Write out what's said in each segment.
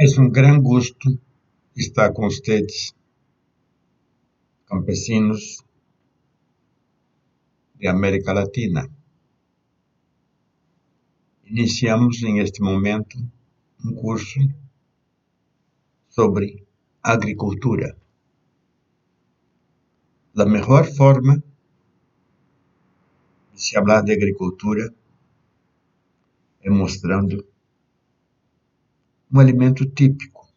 Es un gran gusto estar con ustedes, campesinos de América Latina. Iniciamos en este momento un curso sobre agricultura. La mejor forma de se hablar de agricultura es mostrando un alimento típico,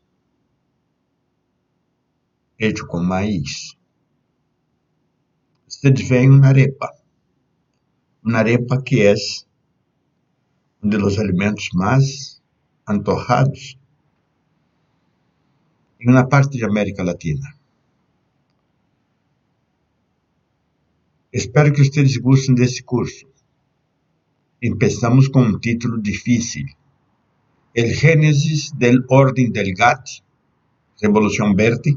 hecho con maíz. Ustedes ven una arepa que es uno de los alimentos más antojados en una parte de América Latina. Espero que ustedes gusten desse curso. Empezamos com um título difícil: El Génesis del Orden del GATT, Revolución Verde,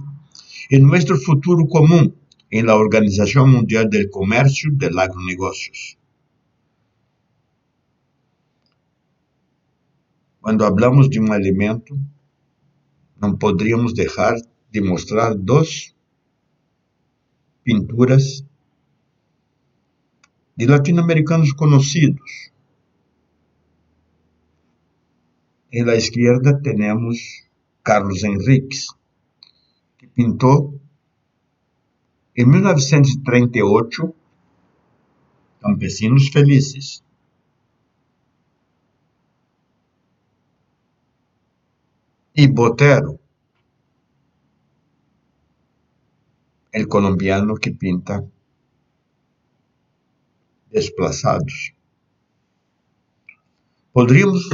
y nuestro futuro común en la Organización Mundial del Comercio del Agronegocios. Quando hablamos de um alimento, não poderíamos deixar de mostrar duas pinturas de latino-americanos conhecidos. En la izquierda tenemos Carlos Enríquez, que pintou em 1938 Campesinos Felizes. Y Botero, el colombiano que pinta Desplazados. Podríamos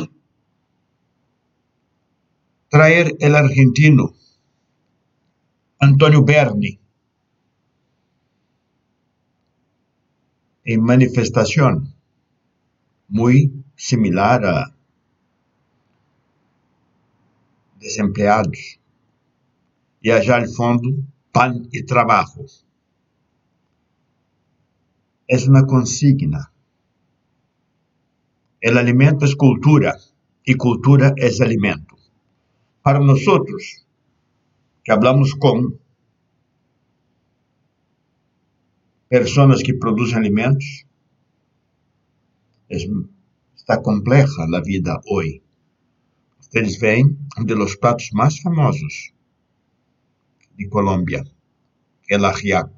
traer el argentino Antonio Berni en Manifestación, muy similar a Desempleados. Y allá al fondo, Pan y Trabajo. Es una consigna. El alimento es cultura y cultura es alimento. Para nosotros, que hablamos con personas que producen alimentos, está compleja la vida hoy. Ustedes ven um dos pratos mais famosos de Colômbia, que é el ajiaco.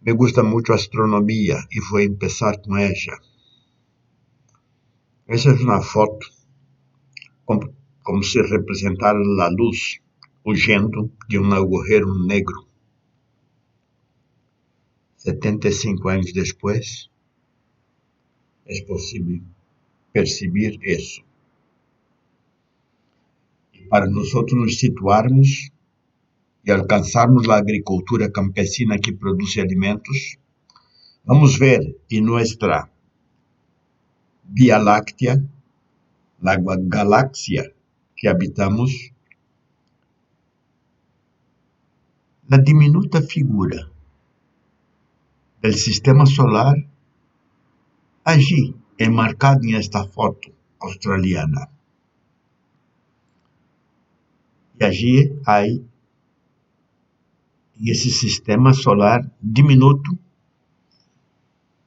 Me gusta muito a astronomia e vou começar com ella. Essa é uma foto como se representara a luz huyendo de um agujero negro. 75 anos depois, é possível perceber isso. E para nós nos situarmos e alcançarmos a agricultura campesina que produz alimentos, vamos ver em nossa Via Láctea, la galáxia que habitamos, la diminuta figura del sistema solar allí enmarcada en esta foto australiana. Y allí hay en ese sistema solar diminuto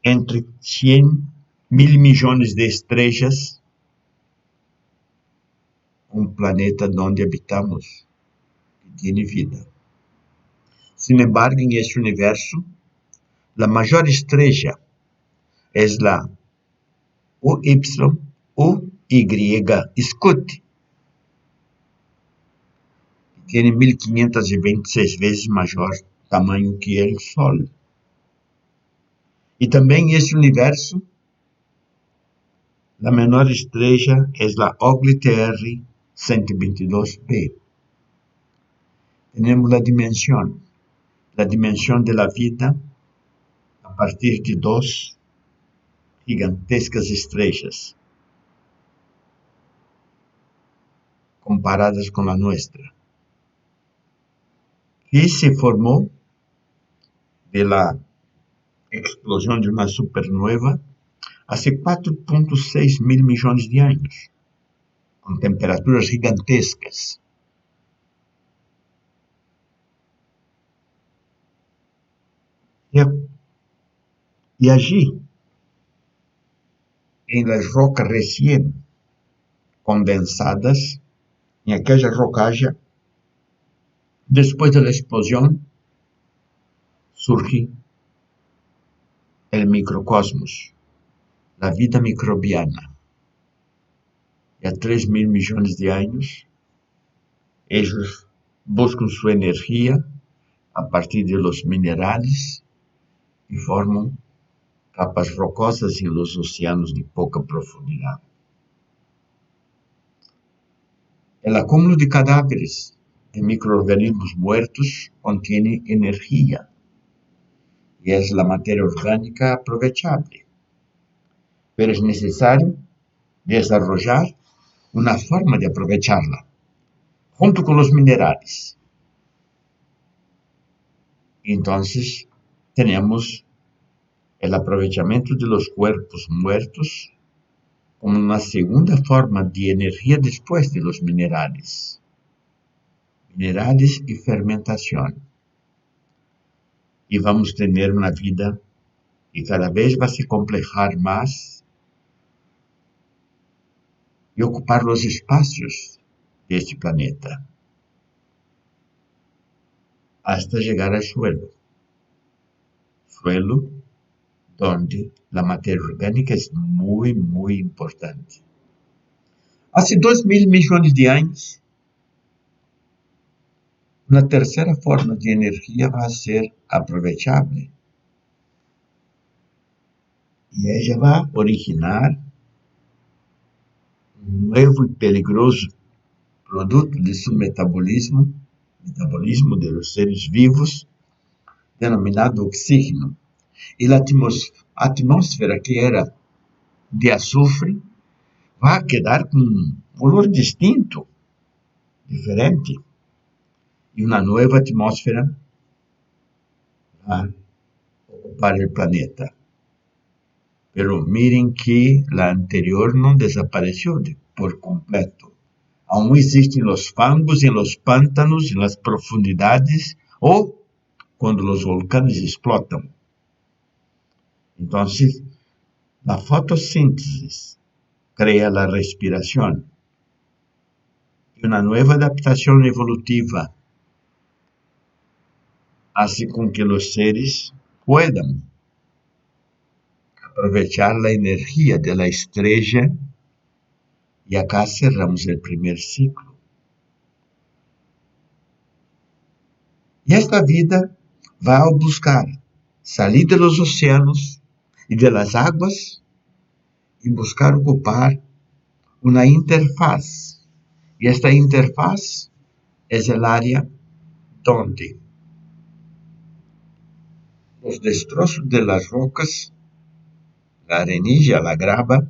entre 100.000 millones de estrellas, un planeta donde habitamos que tiene vida. Sin embargo, en este universo, la mayor estrella es la UY Scuti, que tiene 1526 veces mayor tamaño que el Sol. Y también en este universo, la menor estrella es la Ugly TR 122b. Tenemos la dimensión de la vida a partir de dos gigantescas estrellas comparadas con la nuestra, que se formó de la explosión de una supernova hace 4,6 mil millones de años, con temperaturas gigantescas. Y allí, en las rocas recién condensadas, en aquella rocalla, después de la explosión, surge el microcosmos, la vida microbiana. Y a 3 mil millones de años, ellos buscan su energía a partir de los minerales y forman capas rocosas en los océanos de poca profundidad. El acúmulo de cadáveres de microorganismos muertos contiene energía y es la materia orgánica aprovechable, pero es necesario desarrollar una forma de aprovecharla, junto con los minerales. Entonces, tenemos el aprovechamiento de los cuerpos muertos como una segunda forma de energía después de los minerales y fermentación. Y vamos a tener una vida que cada vez va a se complejar más y ocupar los espacios de este planeta hasta llegar al suelo donde la materia orgánica es muy, muy importante. Hace 2 mil millones de años, una tercera forma de energía va a ser aprovechable. Y ella va a originar un nuevo y peligroso producto de su metabolismo de los seres vivos, denominado oxígeno. Y la atmósfera que era de azufre va a quedar con un olor distinto, diferente. Y una nueva atmósfera va a ocupar el planeta. Pero miren que la anterior no desapareció por completo. Aún existen los fangos en los pantanos, en las profundidades o cuando los volcanes explotan. Entonces, la fotosíntesis crea la respiración y una nueva adaptación evolutiva hace con que los seres puedan aprovechar la energía de la estrella y acá cerramos el primer ciclo. Y esta vida va a buscar salir de los océanos y de las aguas y buscar ocupar una interfaz. Y esta interfaz es el área donde los destrozos de las rocas, la arenilla, la grava,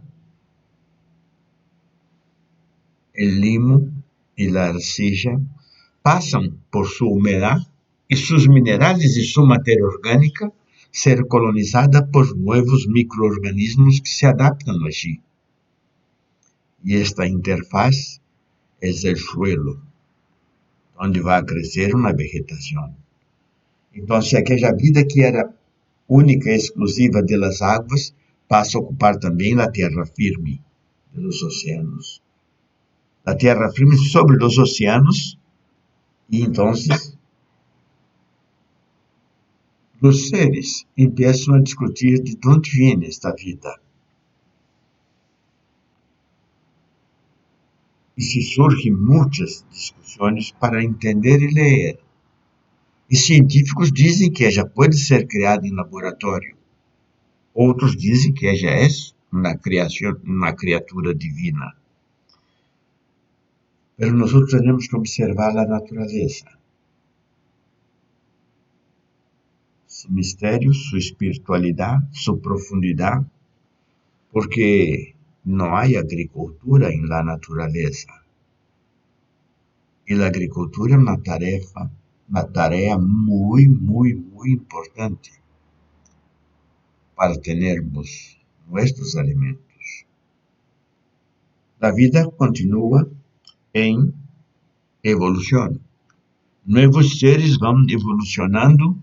el limo y la arcilla pasan por su humedad y sus minerales y su materia orgánica ser colonizada por nuevos microorganismos que se adaptan allí. Y esta interfaz es el suelo, donde va a crecer una vegetación. Entonces, aquella vida que era única y exclusiva de las aguas pasa a ocupar también la tierra firme de los océanos. La tierra firme sobre los océanos y entonces los seres empiezan a discutir de dónde viene esta vida. Y se surgen muchas discusiones para entender y leer. E científicos dizem que ella pode ser criada em laboratório. Outros dizem que ella é uma criatura divina. Pero nosotros tenemos que observar la naturaleza, su misterio, su espiritualidad, su profundidad, porque no hay agricultura en la naturaleza. Y la agricultura es una tarea muy, muy, muy importante para tenermos nuestros alimentos. La vida continúa en evolución. Nuevos seres van evolucionando,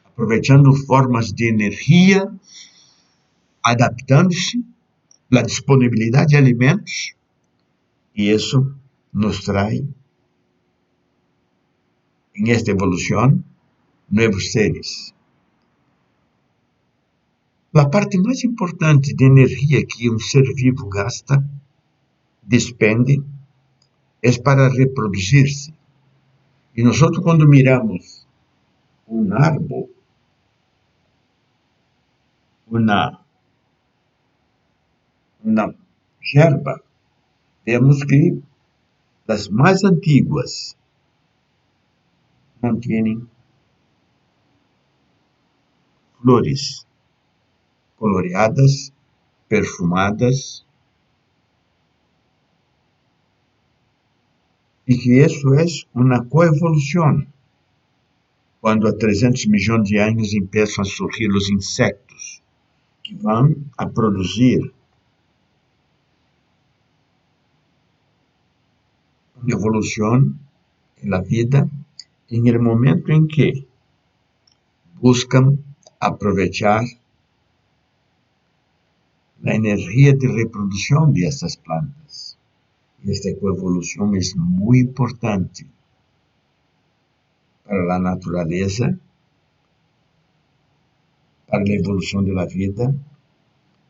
aprovechando formas de energía, adaptándose, la disponibilidad de alimentos, y eso nos trae en esta evolución nuevos seres. La parte más importante de energía que un ser vivo gasta, despende, es para reproducirse. Y nosotros cuando miramos un árbol, una hierba, vemos que las más antiguas no tienen flores coloreadas, perfumadas, y que eso es una coevolución. Cuando a 300 millones de años empiezan a surgir los insectos, que van a producir una evolución en la vida en el momento en que buscan aprovechar la energía de reproducción de estas plantas. Y esta coevolución es muy importante para la naturaleza, para la evolución de la vida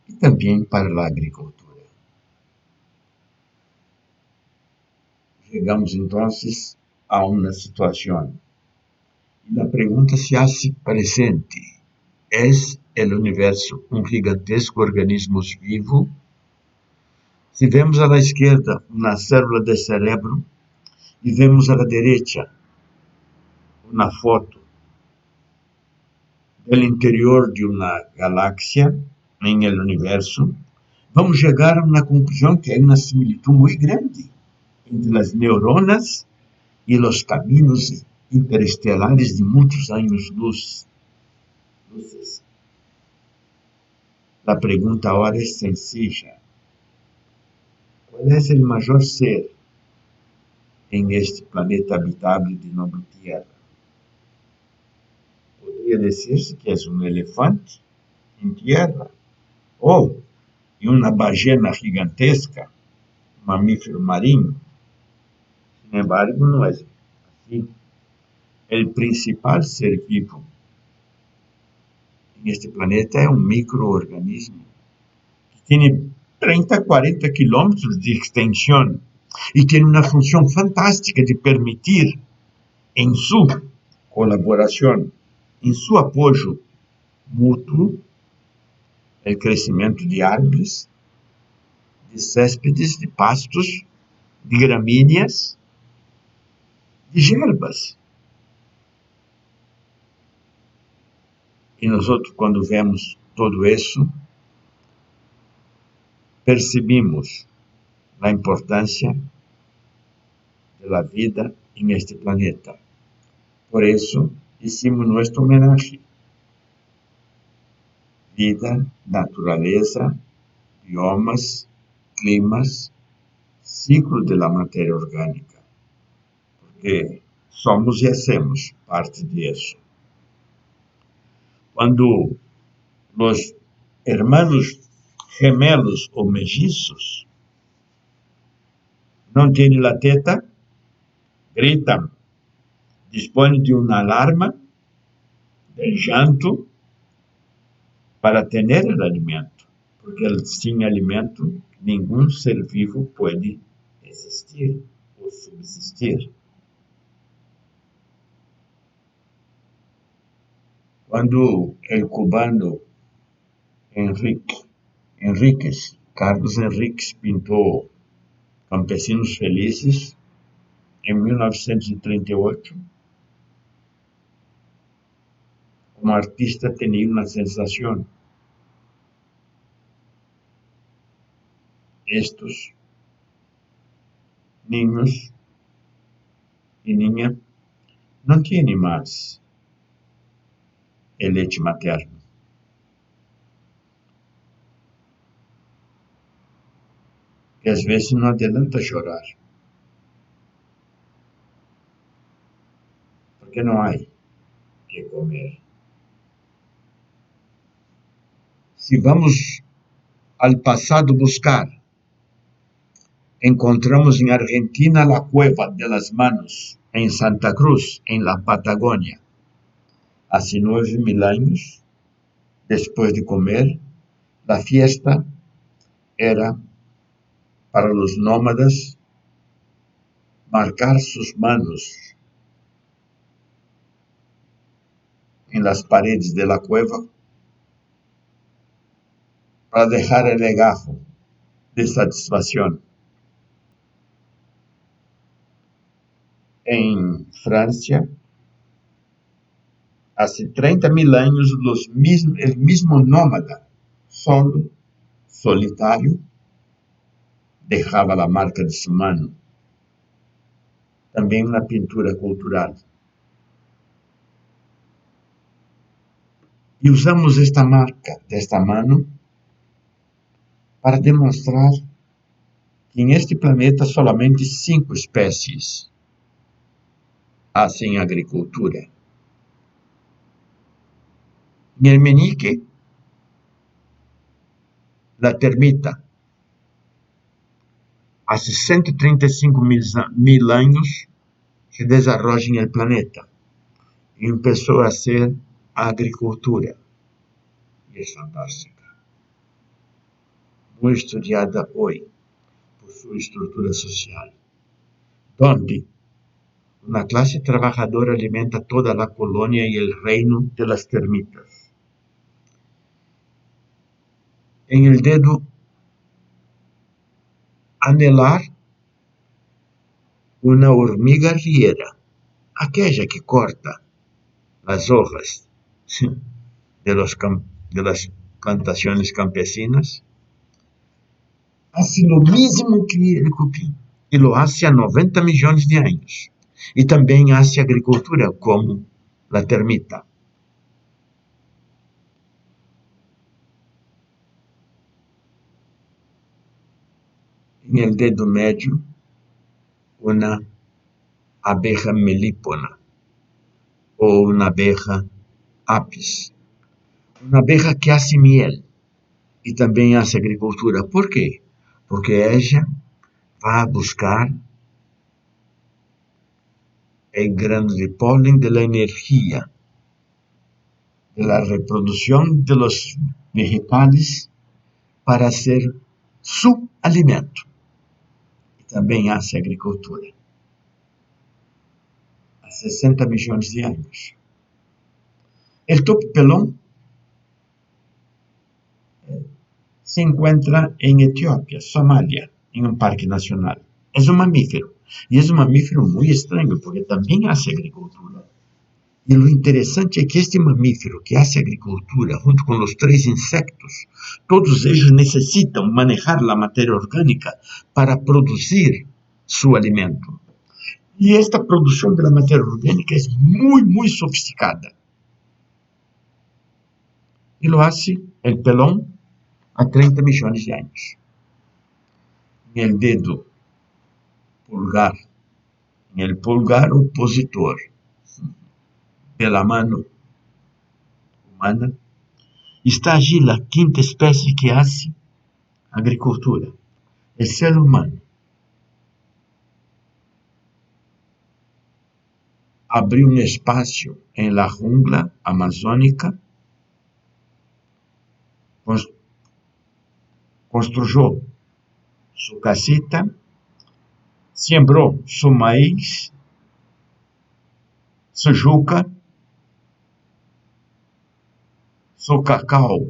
y también para la agricultura. Llegamos entonces a una situación y la pregunta se hace presente. ¿Es el universo un gigantesco organismo vivo? Si vemos a la izquierda una célula de cerebro y vemos a la derecha una foto del interior de una galaxia en el universo, vamos llegar a una conclusión que hay una similitud muy grande entre las neuronas y los caminos interestelares de muchos años luz. La pregunta ahora es sencilla. ¿Cuál es el mayor ser en este planeta habitable de nombre Tierra? Podría decirse que es un elefante en tierra, o una ballena gigantesca, un mamífero marino. Sin embargo, no es así. El principal ser vivo en este planeta es un microorganismo que tiene 30, 40 kilómetros de extensión y tiene una función fantástica de permitir en su colaboración, en su apoyo mutuo, el crecimiento de árboles, de céspedes, de pastos, de gramíneas, de hierbas. E nosotros, quando vemos todo isso, percebemos a importância da vida em este planeta. Por isso, hicimos nossa homenagem. Vida, natureza, biomas, climas, ciclo de la matéria orgânica. Porque somos e hacemos parte disso. Quando os hermanos gemelos ou mellizos não têm la teta, gritam, dispõem de uma alarma, de llanto, para ter o alimento, porque sem alimento nenhum ser vivo pode existir ou subsistir. Quando o cubano Carlos Enríquez pintou Campesinos Felizes, em 1938, como artista tinha uma sensação. Estes niños e niñas não têm mais el leite materno. E às vezes não adianta chorar, porque não há que comer. Se vamos al pasado buscar, encontramos en Argentina la Cueva de las Manos, en Santa Cruz, en la Patagonia. Hace 9.000 años, después de comer, la fiesta era para los nómadas marcar sus manos en las paredes de la cueva para dejar el legajo de satisfacción. En Francia, hace 30.000 años, el mismo nómada, solo, solitario, dejaba la marca de su mano. También la pintura cultural. Y usamos esta marca de esta mano para demostrar que en este planeta solamente 5 especies hacen agricultura. En el meñique, la termita, hace 135.000 años se desarrolla en el planeta y empezó a hacer agricultura. Y es fantástica. Muy estudiada hoy por su estructura social, donde una clase trabajadora alimenta toda la colonia y el reino de las termitas. En el dedo anelar una hormiga riera, aquella que corta las hojas de las plantaciones campesinas, hace lo mismo que el cupim, y lo hace a 90 millones de años. Y también hace agricultura como la termita. En el dedo medio, una abeja melípona o una abeja apis. Una abeja que hace miel y también hace agricultura. ¿Por qué? Porque ella va a buscar el grano de polen de la energía, de la reproducción de los vegetales para hacer su alimento. Y también hace agricultura. A 60 millones de años. El topo pelón se encuentra en Etiopía, Somalia, en un parque nacional. Es un mamífero. Y es un mamífero muy extraño porque también hace agricultura. Y lo interesante es que este mamífero que hace agricultura junto con los 3 insectos, todos ellos necesitan manejar la materia orgánica para producir su alimento. Y esta producción de la materia orgánica es muy, muy sofisticada. Y lo hace el pelón a 30 millones de años. En el dedo pulgar, en el pulgar opositor de la mano humana, está allí la 5ª especie que hace agricultura, el ser humano. Abrió un espacio en la jungla amazónica, construyó su casita, sembró su maíz, su yuca, su cacao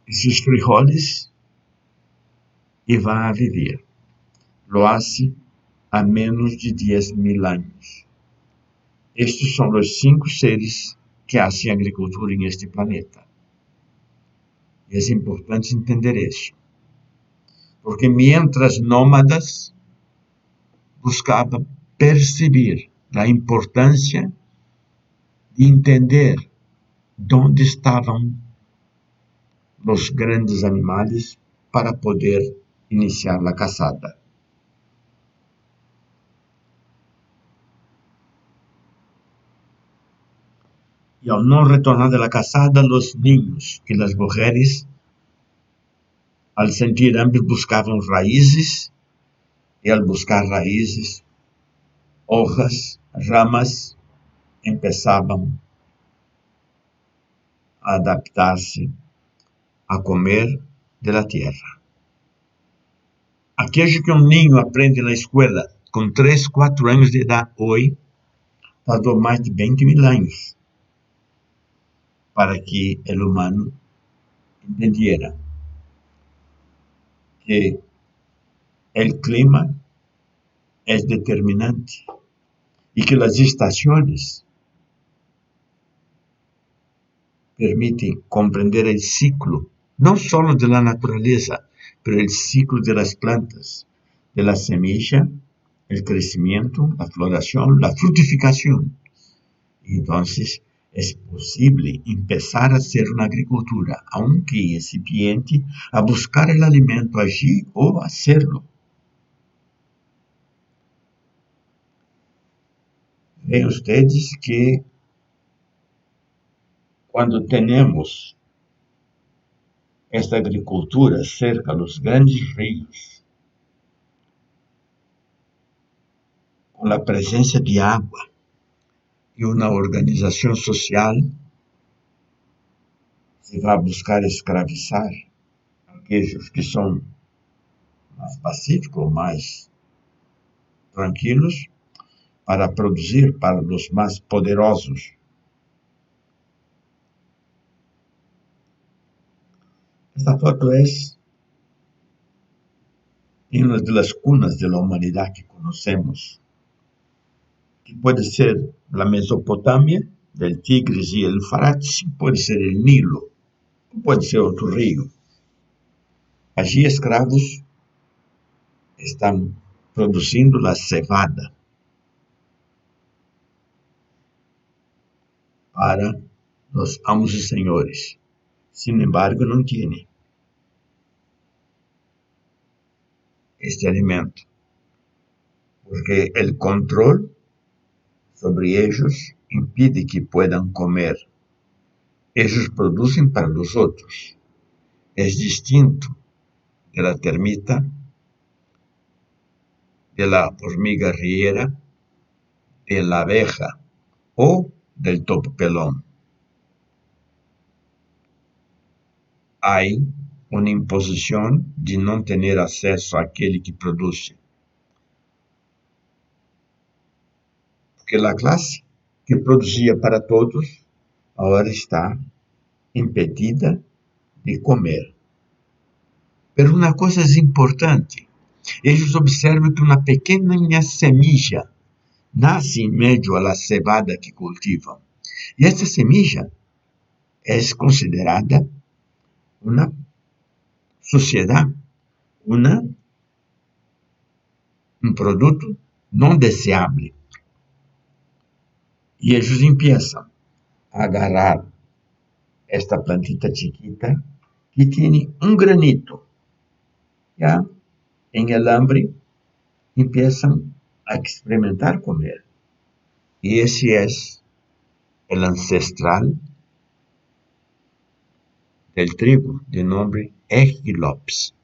y sus frijoles y va a vivir. Lo hace a menos de 10.000 años. Estos son los 5 seres que hacen agricultura en este planeta. Y es importante entender eso. Porque mientras nómadas buscaban percibir la importancia de entender dónde estaban los grandes animales para poder iniciar la cazada. Y al no retornar de la cazada, los niños y las mujeres, al sentir hambre, buscaban raíces, y al buscar raíces, hojas, ramas, empezaban a adaptarse a comer de la tierra. Aquello que un niño aprende en la escuela con 3, 4 años de edad hoy, tardó más de 20.000 años para que el humano entendiera que el clima es determinante y que las estaciones permiten comprender el ciclo, no solo de la naturaleza, pero el ciclo de las plantas, de la semilla, el crecimiento, la floración, la fructificación. Y entonces es posible empezar a hacer una agricultura, aunque incipiente, a buscar el alimento allí o hacerlo. Ven ustedes que cuando tenemos esta agricultura cerca de los grandes ríos, con la presencia de agua y una organización social, se va a buscar escravizar aquellos que son más pacíficos, más tranquilos, para producir para los más poderosos. Esta foto es en una de las cunas de la humanidad que conocemos, que puede ser la Mesopotamia, del Tigris y el Éufrates, puede ser el Nilo, puede ser otro río. Allí escravos están produciendo la cebada para los amos y señores. Sin embargo, no tiene este alimento, porque el control sobre ellos impide que puedan comer. Ellos producen para los otros. Es distinto de la termita, de la hormiga riera, de la abeja o del topo pelón. Hay una imposición de no tener acceso a aquel que produce. Porque la clase que producía para todos ahora está impedida de comer. Pero una cosa es importante. Ellos observan que una pequeña semilla nace en medio a la cebada que cultivan. Y esta semilla es considerada una sociedad, un producto no deseable. Y ellos empiezan a agarrar esta plantita chiquita que tiene un granito. Ya en el hambre empiezan a experimentar comer. Y ese es el ancestral del trigo, de nombre Aegilops.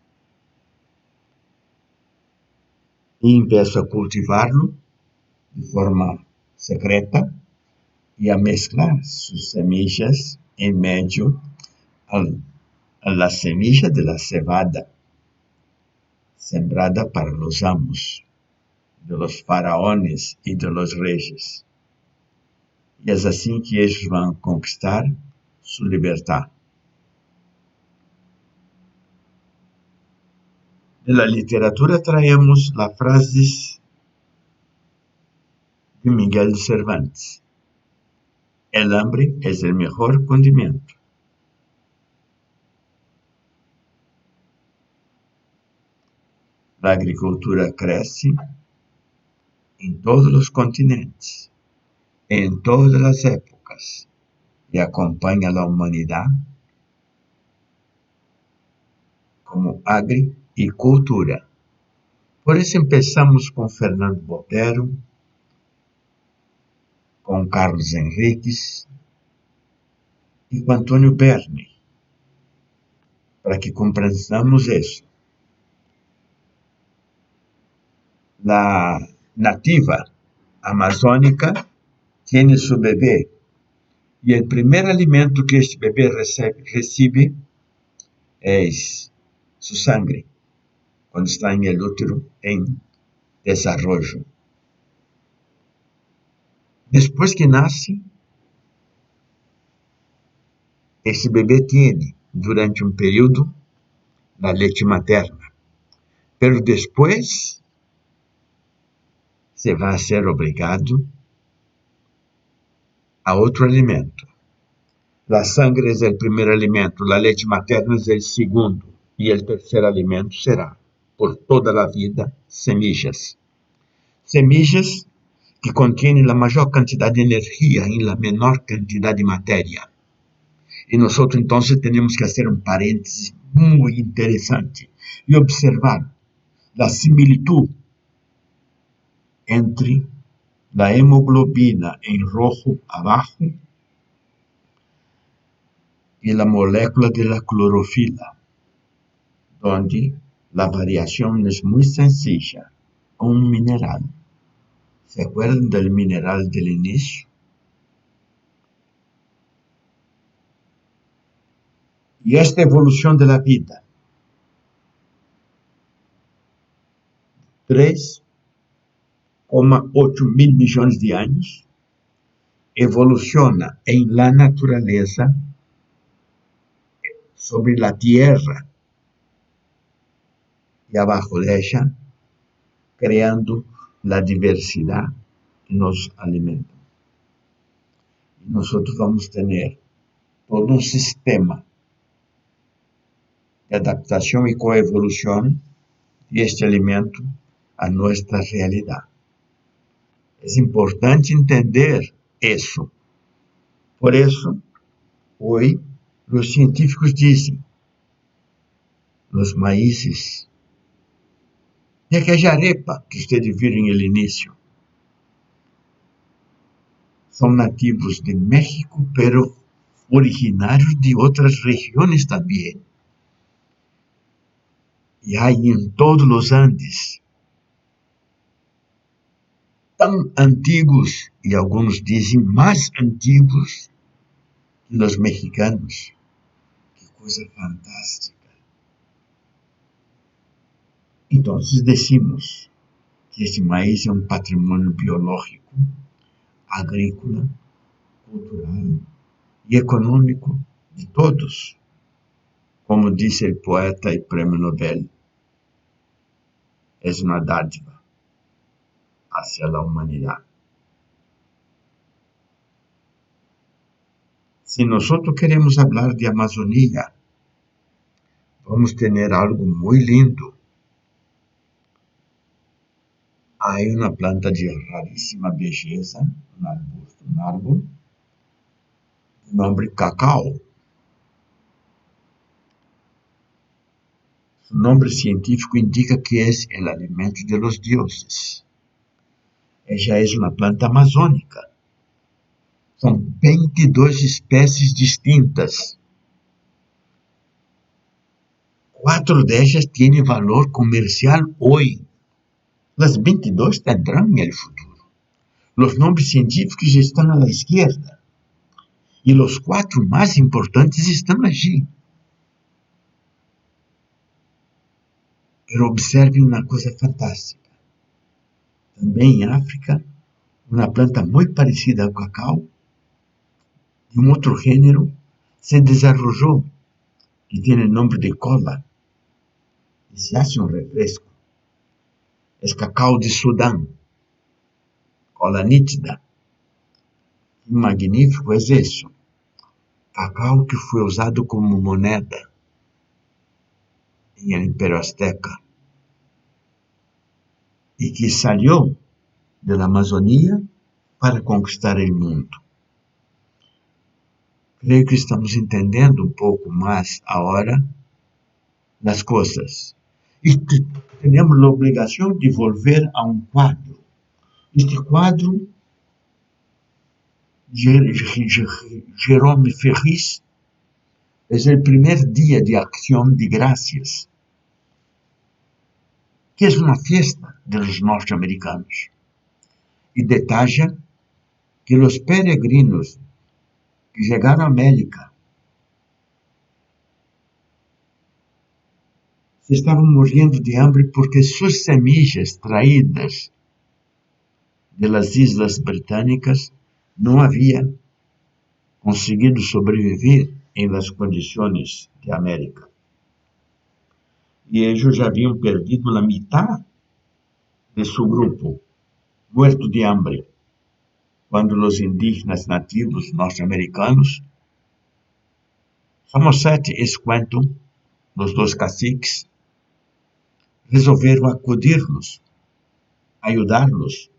Y empieza a cultivarlo de forma secreta y a mezclar sus semillas en medio a la semilla de la cebada, sembrada para los amos, de los faraones y de los reyes. Y es así que ellos van a conquistar su libertad. De la literatura traemos las frases de Miguel de Cervantes. El hambre es el mejor condimento. La agricultura crece en todos los continentes, en todas las épocas, y acompaña a la humanidad como agricultura. Por isso começamos com Fernando Botero, com Carlos Henriques e com Antônio Berni, para que compreendamos isso. La nativa amazônica tem seu bebê e o primeiro alimento que este bebê recebe é sua sangue, quando está em el útero em desenvolvimento. Depois que nasce, esse bebê tem, durante um período, a leite materna. Pero depois, se vai ser obrigado a outro alimento. La sangre é o primeiro alimento, la leite materna é o segundo, e o terceiro alimento será, por toda a vida, semillas. Semillas que contêm a maior quantidade de energia em la menor quantidade de matéria. E nós, então, temos que fazer um parêntese muito interessante e observar a similitud entre a hemoglobina em rojo abaixo e a molécula da clorofila, onde a variação é muito sencilla, um mineral. ¿Se acuerdan del mineral del inicio? Y esta evolución de la vida, 3,8 mil millones de años, evoluciona en la naturaleza sobre la tierra y abajo de ella, creando la diversidad que nos alimenta. Y nosotros vamos a tener todo un sistema de adaptación y coevolución de este alimento a nuestra realidad. Es importante entender eso. Por eso, hoy los científicos dicen, los maíces, de aquella arepa que ustedes viram en el inicio, son nativos de México, pero originarios de otras regiones también. Y hay en todos los Andes, tan antiguos, y algunos dicen más antiguos que los mexicanos. Qué cosa fantástica. Entonces decimos que esse maíz é um patrimônio biológico, agrícola, cultural e econômico de todos. Como disse o poeta e prêmio Nobel, é uma dádiva hacia a humanidade. Se nós queremos falar de Amazônia, vamos ter algo muito lindo. Há uma planta de raríssima beleza, um arbusto, um árbol, de nome cacau. Su nombre científico indica que es el alimento de los dioses. Ella es una planta amazónica. Son 22 especies distintas. 4 de ellas tienen valor comercial hoy. Las 22 tendrán en el futuro. Los nombres científicos están a la izquierda. Y los 4 más importantes están allí. Pero observe uma coisa fantástica. Também em África, uma planta muito parecida ao cacau, de um outro gênero, se desenvolveu, que tem o nome de cola, e se hace um refresco. É cacau de Sudão, cola nítida. Que magnífico é isso. Cacau que foi usado como moneda em el Império Azteca e que saiu da Amazônia para conquistar o mundo. Creio que estamos entendendo um pouco mais agora las cosas. Y tenemos la obligación de volver a un cuadro. Este cuadro, Jerome Ferris, es el primer día de acción de gracias, que es una fiesta de los norteamericanos, y detalla que los peregrinos que llegaron a América se estaban muriendo de hambre porque sus semillas traídas de las islas británicas no habían conseguido sobrevivir en las condiciones de América. Y ellos ya habían perdido la mitad de su grupo, muerto de hambre, cuando los indígenas nativos norteamericanos, Somerset y Quantum, los dos caciques, resolveram acudir-los, ajudá-los.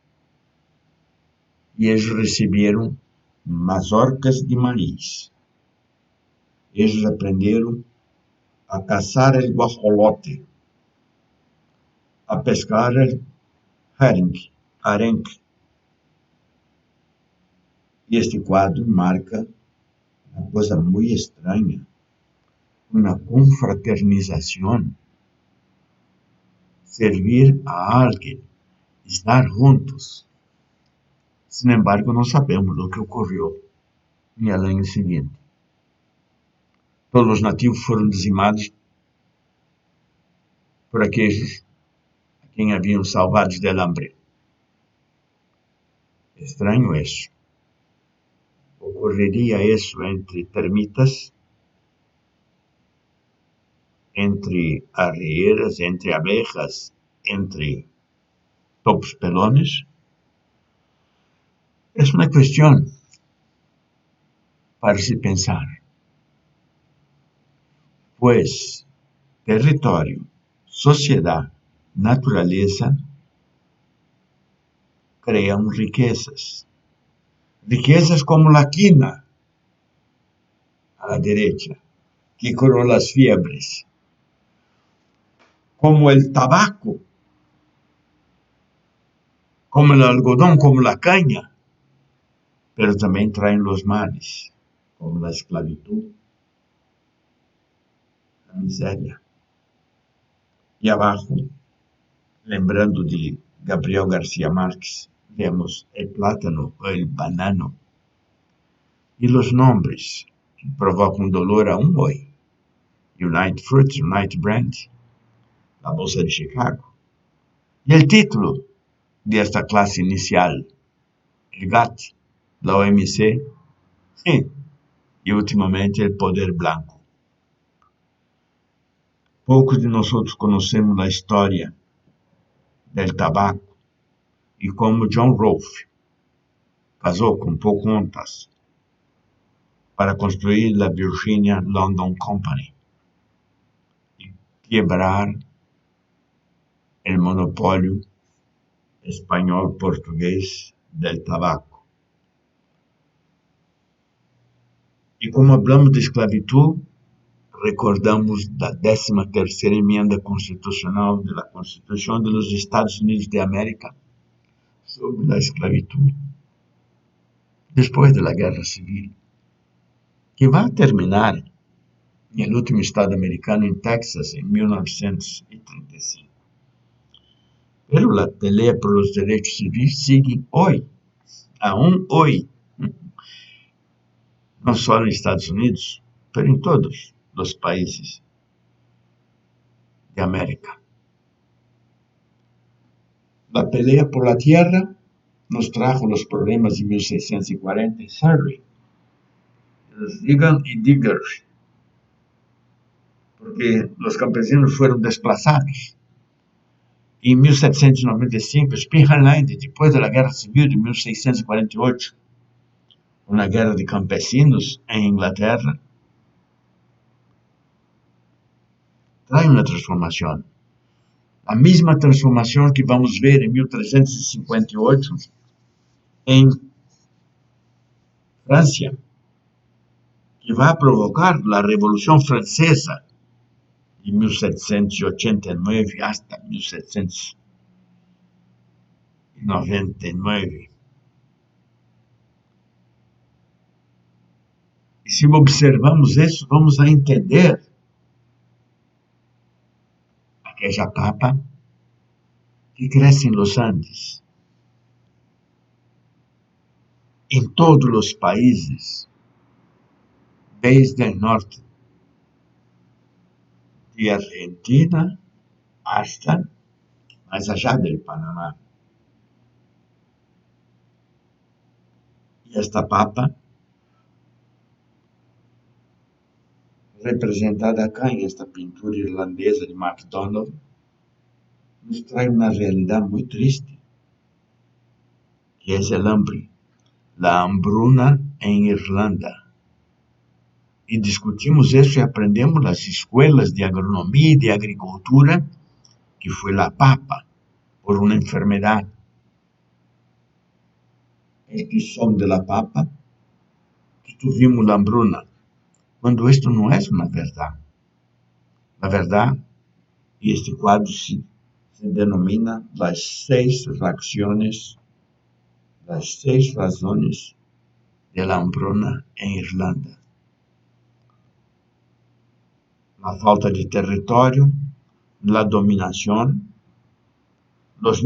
E eles receberam mazorcas de maíz. Eles aprenderam a caçar el guajolote, a pescar el arenque. E este quadro marca uma coisa muito estranha, uma confraternização, servir a alguém, estar juntos. Sin embargo, não sabemos o que ocorreu no ano seguinte. Todos os nativos foram dizimados por aqueles a quem haviam salvados del hambre. Estranho isso. Ocorreria isso entre termitas, entre arrieiras, entre abejas, entre topos pelones? É uma questão para se pensar. Pois território, sociedade, natureza criam riquezas. Riquezas como la quina, a la derecha, que curó las fiebres, como el tabaco, como el algodón, como la caña, pero también traen los males, como la esclavitud, la miseria. E abajo, lembrando de Gabriel García Márquez, vemos el plátano o el banano. E los nombres que provocam dolor aún hoy. United Fruit, United Brand, la Bolsa de Chicago. E el título de esta clase inicial, el GATT, la OMC, e ultimamente el poder blanco. Poucos de nós conhecemos a história del tabaco e como John Rolfe casou com Pocahontas para construir a Virginia London Company e quebrar o monopólio espanhol-português del tabaco. E como hablamos de esclavitud, recordamos da 13ª emenda constitucional da Constituição dos Estados Unidos de América sobre a esclavitud, depois da Guerra Civil, que vai terminar no último estado americano, em Texas, em 1935. Pero a pelea por os direitos civis sigue hoje, aún hoje, não só nos Estados Unidos, mas em todos os países de América. La pelea por la tierra nos trajo los problemas de 1640 en Surrey, los Digan y Diggers, porque los campesinos fueron desplazados. E em 1795, Spiegelinde, depois da Guerra Civil de 1648, uma guerra de campesinos em Inglaterra, traz uma transformação. A mesma transformação que vamos ver em 1358 em França, que vai provocar a Revolução Francesa de 1789 hasta 1799. E se observamos isso, vamos a entender aquela papa que cresce em Los Andes, em todos os países, desde o norte de Argentina hasta mais allá del Panamá. E esta papa, representada acá em esta pintura irlandesa de MacDonald, nos traz uma realidade muito triste, que é o hambre, a hambruna em Irlanda. E discutimos isso e aprendemos nas escolas de agronomia e de agricultura que foi a papa por uma enfermidade. É que som de la papa que tuvimos a hambruna, quando isto não é uma verdade. Na verdade, este quadro se denomina las 6 reacciones, las 6 razones de la hambruna em Irlanda. La falta de território, la dominación, los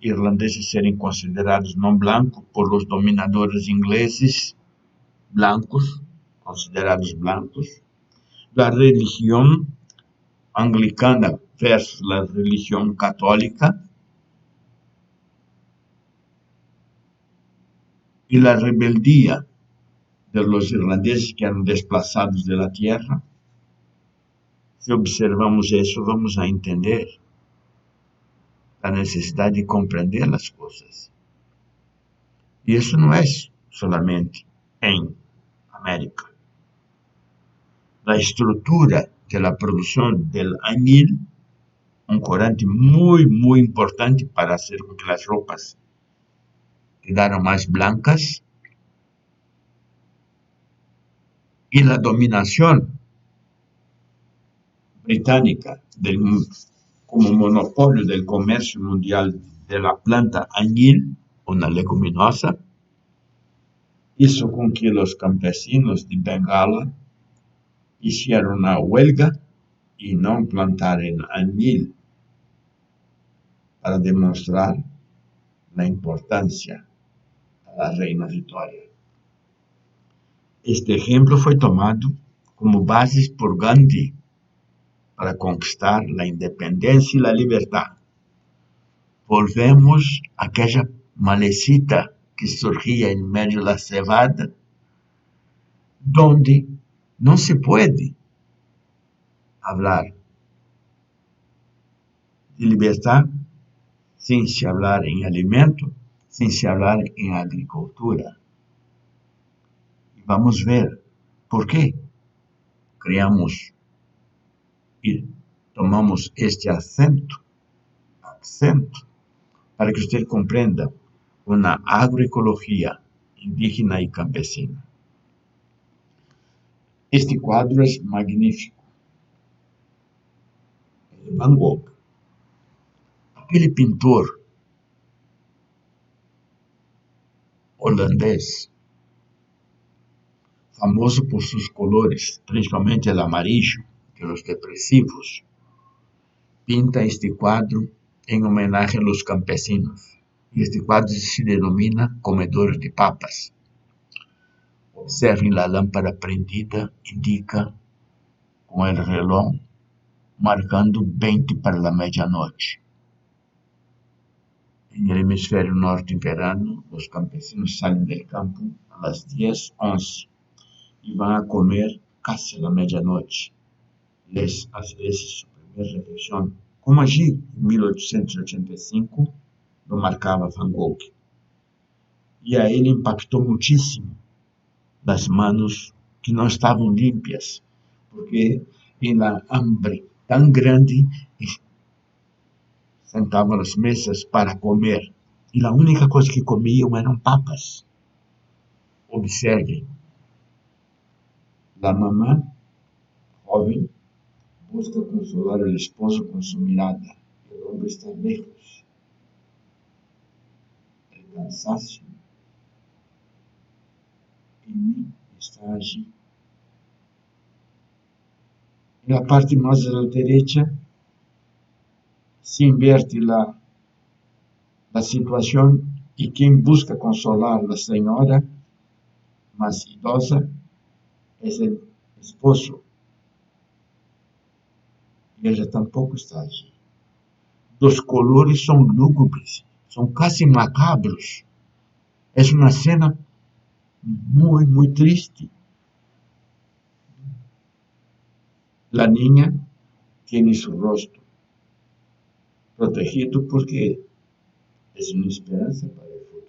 irlandeses serem considerados não blancos por los dominadores ingleses, blancos, considerados blancos, la religión anglicana versus la religión católica y la rebeldía de los irlandeses que eram desplazados de la tierra. Se observamos isso, vamos a entender a necessidade de compreender as coisas. E isso não é solamente em América. A estrutura da produção do anil, corante muito importante para fazer com que as roupas quedaram mais blancas, e a dominação britânica como monopólio do comércio mundial da planta anil, uma leguminosa, hizo com que os campesinos de Bengala hicieron una huelga y no plantaron anil para demonstrar la importancia a la reina Victoria. Este ejemplo fue tomado como basis por Gandhi para conquistar la independencia y la libertad. Volvemos a aquella malecita que surgía en medio de la cebada, donde no se puede hablar de libertad sin se hablar en alimento, sin se hablar en agricultura. Y vamos a ver por qué creamos y tomamos este acento, para que usted comprenda una agroecología indígena y campesina. Este quadro é magnífico. É de Van Gogh. Aquele pintor holandês, famoso por seus colores, principalmente o amarillo de los depresivos, pinta este quadro em homenagem aos campesinos. E este quadro se denomina Comedores de Papas. Observen a lâmpada prendida, indica com o reloj marcando 20 para a meia-noite. En el hemisferio norte, en verano, los campesinos salen del campo a las 10, 11 y van a comer casi a la medianoche. Les hace su primera reflexión, como allí en 1885 lo marcaba Van Gogh. Y a él impactó muchísimo las manos que no estaban limpias, porque en la hambre tan grande sentavam às mesas para comer, e a única coisa que comiam eram papas. Observem, a mamã, jovem, busca consolar al esposo con su mirada. El hombre está lejos. El cansancio en mí está allí. En la parte más a la derecha se invierte la situación y quien busca consolar a la señora más idosa es el esposo. Y ella tampoco está allí. Los colores son lúgubres, son casi macabros. Es una escena muy, muy triste. La niña tiene su rostro protegido porque es una esperanza para el futuro.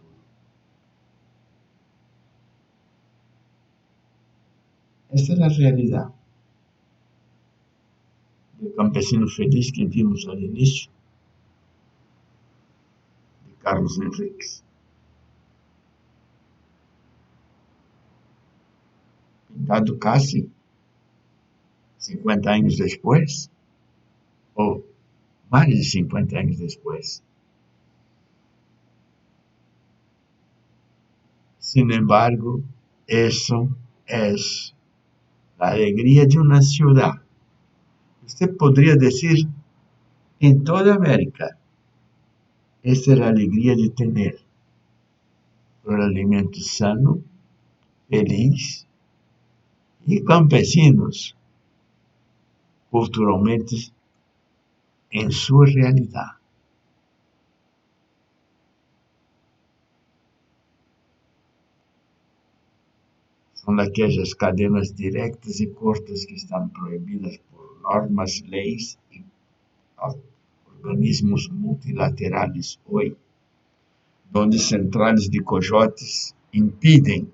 Esta es la realidad del campesino feliz que vimos al inicio, de Carlos Enríquez. Pintado casi 50 años después, o más de 50 años después. Sin embargo, eso es la alegría de una ciudad. Usted podría decir, en toda América, esta es la alegría de tener un alimento sano, feliz y campesinos culturalmente en su realidad. Son aquellas cadenas directas y cortas que están prohibidas por normas, leyes y organismos multilaterales hoy, donde centrales de coyotes impiden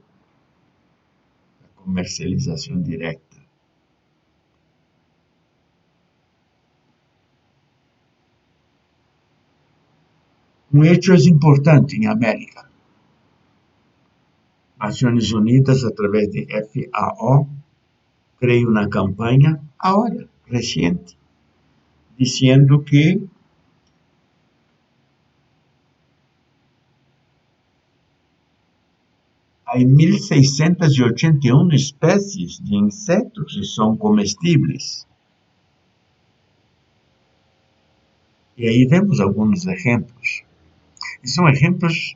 la comercialización directa. Un hecho es importante en América. Naciones Unidas, a través de FAO, crea una campaña ahora, reciente, diciendo que hay 1.681 especies de insectos que son comestibles. Y ahí vemos algunos ejemplos. Y son ejemplos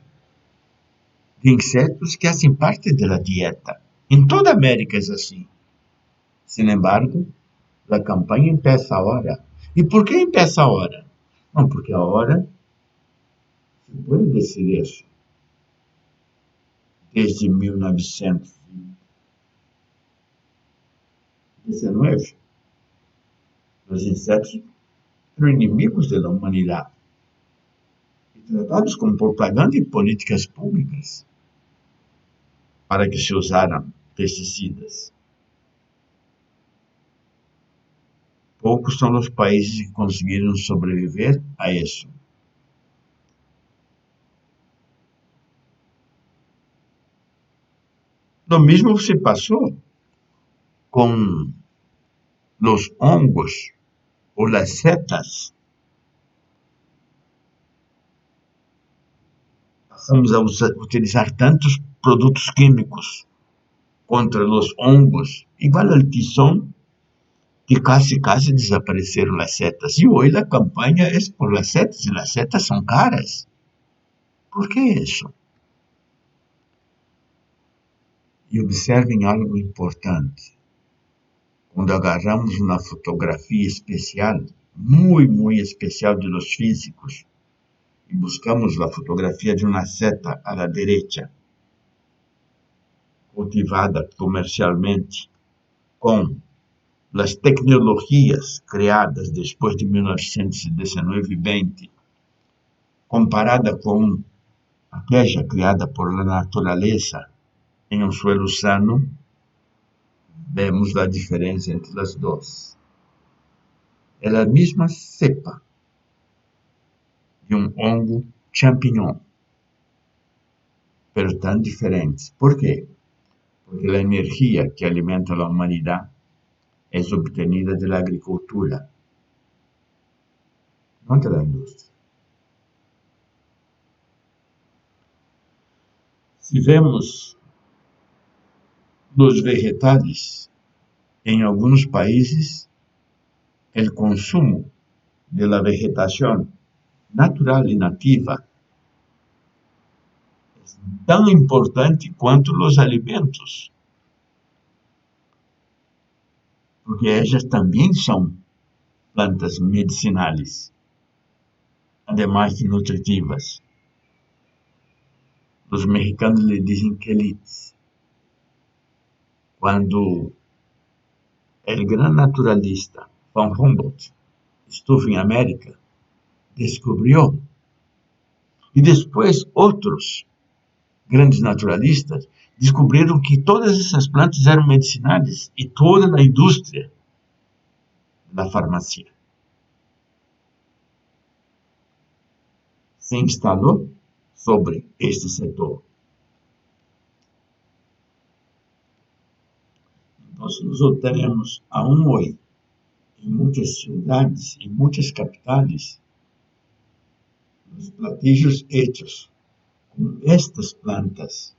de insectos que hacen parte de la dieta. En toda América es así. Sin embargo, la campaña empieza ahora. ¿Y por qué empieza ahora? No, porque ahora se puede decir eso. Desde 1919, los insectos eran inimigos de la humanidad y tratados como propaganda y políticas públicas para que se usaran pesticidas. Poucos são os países que conseguiram sobreviver a isso. Lo mismo se pasó con los hongos o las setas. Passamos a utilizar tantos produtos químicos contra los hongos, igual al tizón, que casi desapareceram as setas. E hoje a campanha é por las setas, e las setas são caras. ¿Por que isso? E observem algo importante. Quando agarramos uma fotografia especial, muito especial de los físicos, e buscamos a fotografia de uma seta à la derecha, cultivada comercialmente, com as tecnologias criadas depois de 1919 e 20, comparada com aquella criada por la naturaleza em um suelo sano, vemos a diferença entre as duas. É a mesma cepa de um hongo champignon, pero tão diferentes. Por quê? Porque a energia que alimenta a humanidade es obtenida de la agricultura, no de la industria. Si vemos los vegetales, en algunos países, el consumo de la vegetación natural y nativa es tan importante cuanto los alimentos, porque ellas también son plantas medicinales, además de nutritivas. Los mexicanos le dicen quelites. Cuando el gran naturalista von Humboldt estuvo en América, descubrió, y después otros grandes naturalistas descubrieron que todas esas plantas eran medicinales y toda la industria de la farmacia se instaló sobre este sector. Entonces nosotros tenemos aún hoy en muchas ciudades, en muchas capitales, los platillos hechos con estas plantas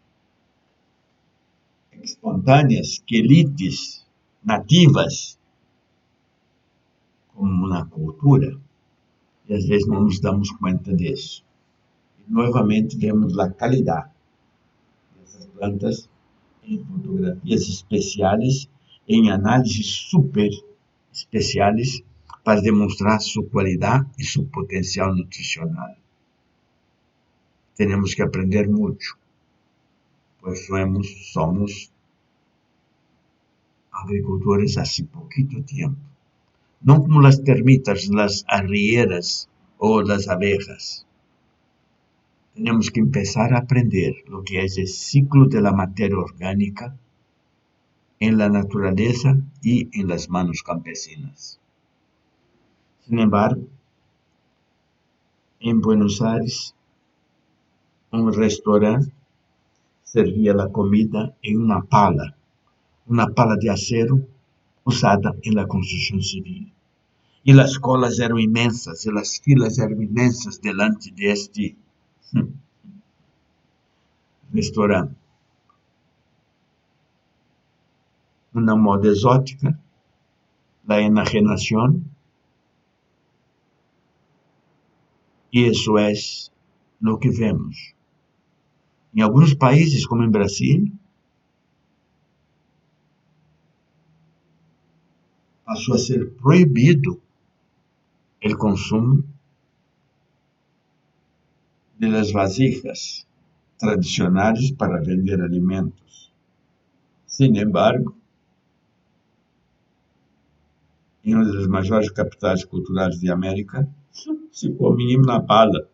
espontáneas, quelites, nativas, como una cultura. Y a veces no nos damos cuenta de eso. Y nuevamente vemos la calidad de esas plantas en fotografías especiales, en análisis súper especiales para demostrar su cualidad y su potencial nutricional. Tenemos que aprender mucho, pues somos agricultores hace poquito tiempo. No como las termitas, las arrieras o las abejas. Tenemos que empezar a aprender lo que es el ciclo de la materia orgánica en la naturaleza y en las manos campesinas. Sin embargo, en Buenos Aires, un restaurante servía la comida en una pala de acero usada en la construcción civil. Y las colas eran inmensas, y las filas eran inmensas delante de este restaurante. Una moda exótica, la enajenación, y eso es lo que vemos. En algunos países, como en Brasil, pasó a ser prohibido el consumo de las vasijas tradicionales para vender alimentos. Sin embargo, en una de las mayores capitales culturales de América, se comía una pala.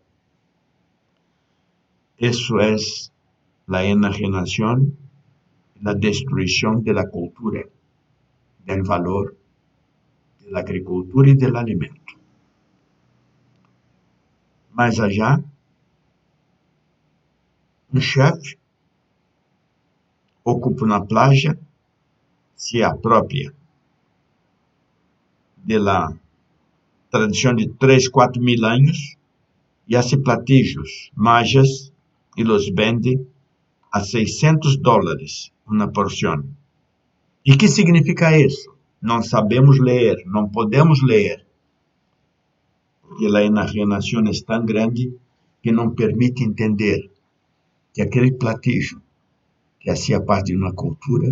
Eso es la enajenación, la destrucción de la cultura, del valor de la agricultura y del alimento. Más allá, un chef ocupa una playa, se apropia de la tradición de 3, 4 mil años y hace platillos mayas y los vende a $600 una porción. ¿Y qué significa eso? No sabemos leer, no podemos leer, porque la enajenación es tan grande que no permite entender que aquele platillo que hacía parte de una cultura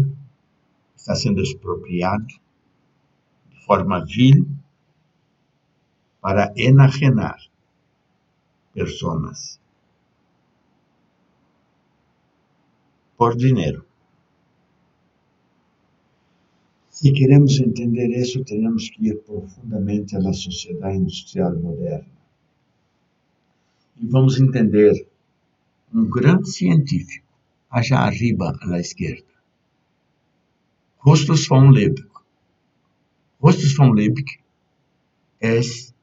está siendo expropiado de forma vil para enajenar personas por dinero. Si queremos entender eso, tenemos que ir profundamente a la sociedad industrial moderna. Y vamos entender un gran científico, allá arriba a la izquierda, Justus von Liebig. Justus von Liebig es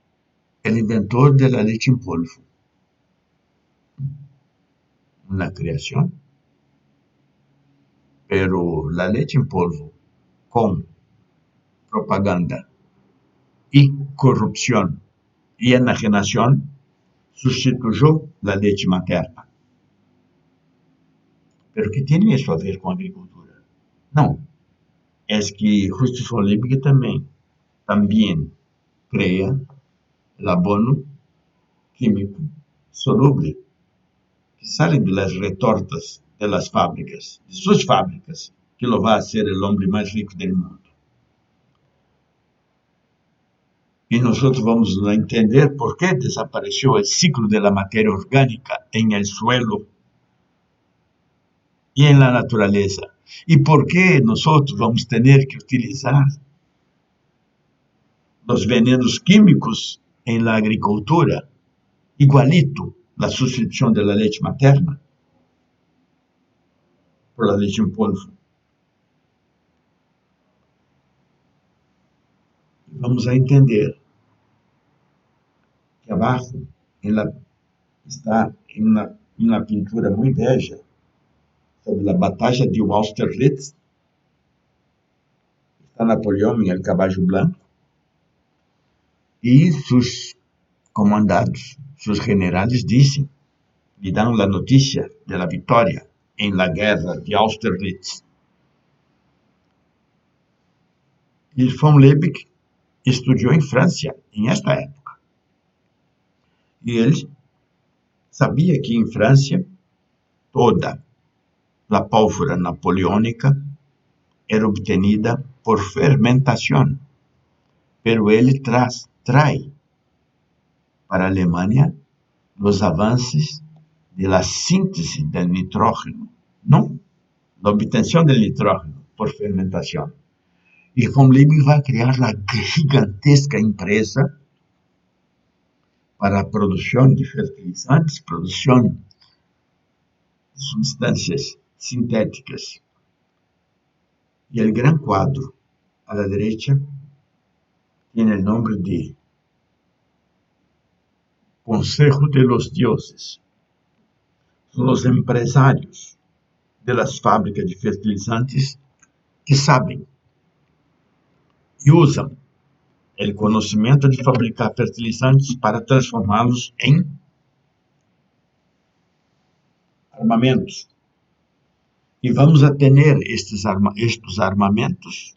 el inventor de la leche en polvo, una creación, pero la leche en polvo con propaganda y corrupción, y enajenación sustituyó la leche materna. ¿Pero qué tiene eso a ver con agricultura? No, es que Justicia Olímpica también crea el abono químico soluble que sale de las retortas de las fábricas, de sus fábricas, que lo va a hacer el hombre más rico del mundo. Y nosotros vamos a entender por qué desapareció el ciclo de la materia orgánica en el suelo y en la naturaleza. Y por qué nosotros vamos a tener que utilizar los venenos químicos en la agricultura, igualito la sustitución de la leche materna por la leche en polvo. Y vamos a entender que abajo está una pintura muy bella sobre la batalla de Austerlitz. Está Napoleón en el caballo blanco y sus comandados, sus generales dicen, le dan la noticia de la victoria en la guerra de Austerlitz. Y von Liebig estudió en Francia en esta época. Y él sabía que en Francia toda la pólvora napoleónica era obtenida por fermentación, pero él trae para Alemania los avances de la síntesis del nitrógeno, ¿no? La obtención del nitrógeno por fermentación. Y von Liebig va a crear la gigantesca empresa para producción de fertilizantes, producción de sustancias sintéticas. Y el gran cuadro a la derecha tiene el nombre de Consejo de los Dioses. Son los empresarios de las fábricas de fertilizantes que saben y usan el conocimiento de fabricar fertilizantes para transformá-los en armamentos. Y vamos a tener estos armamentos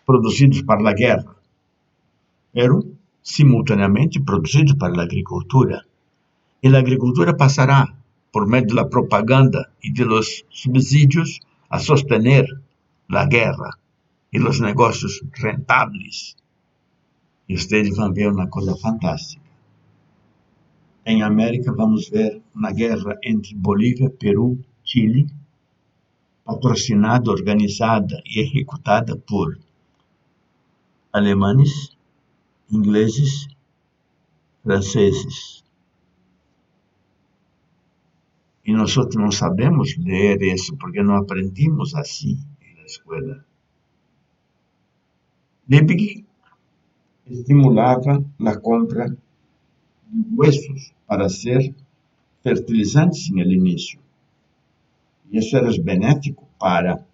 produzidos para la guerra, pero simultaneamente produzidos para la agricultura. Y la agricultura pasará, por medio de la propaganda y de los subsidios, a sostener la guerra y los negocios rentables. Y ustedes van a ver una cosa fantástica. En América vamos a ver una guerra entre Bolivia, Perú, Chile, patrocinada, organizada y ejecutada por alemanes, ingleses, franceses. Y nosotros no sabemos leer eso porque no aprendimos así en la escuela. Liebig estimulaba la compra de huesos para hacer fertilizantes en el inicio. Y eso era benéfico para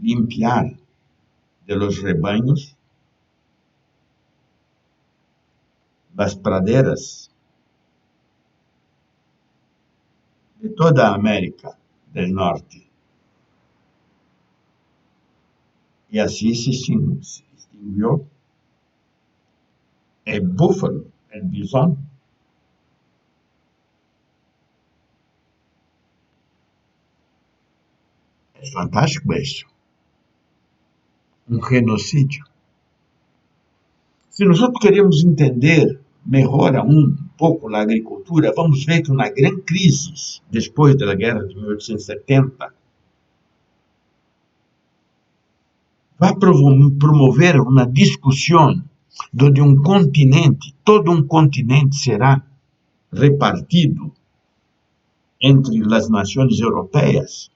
limpiar de los rebaños las praderas de toda América del Norte. Y así se extinguió el búfalo, el bisón. Es fantástico eso. Un genocidio. Si nosotros queremos entender mejor un poco la agricultura, vamos a ver que una gran crisis después de la guerra de 1870 va a promover una discusión donde todo un continente será repartido entre las naciones europeas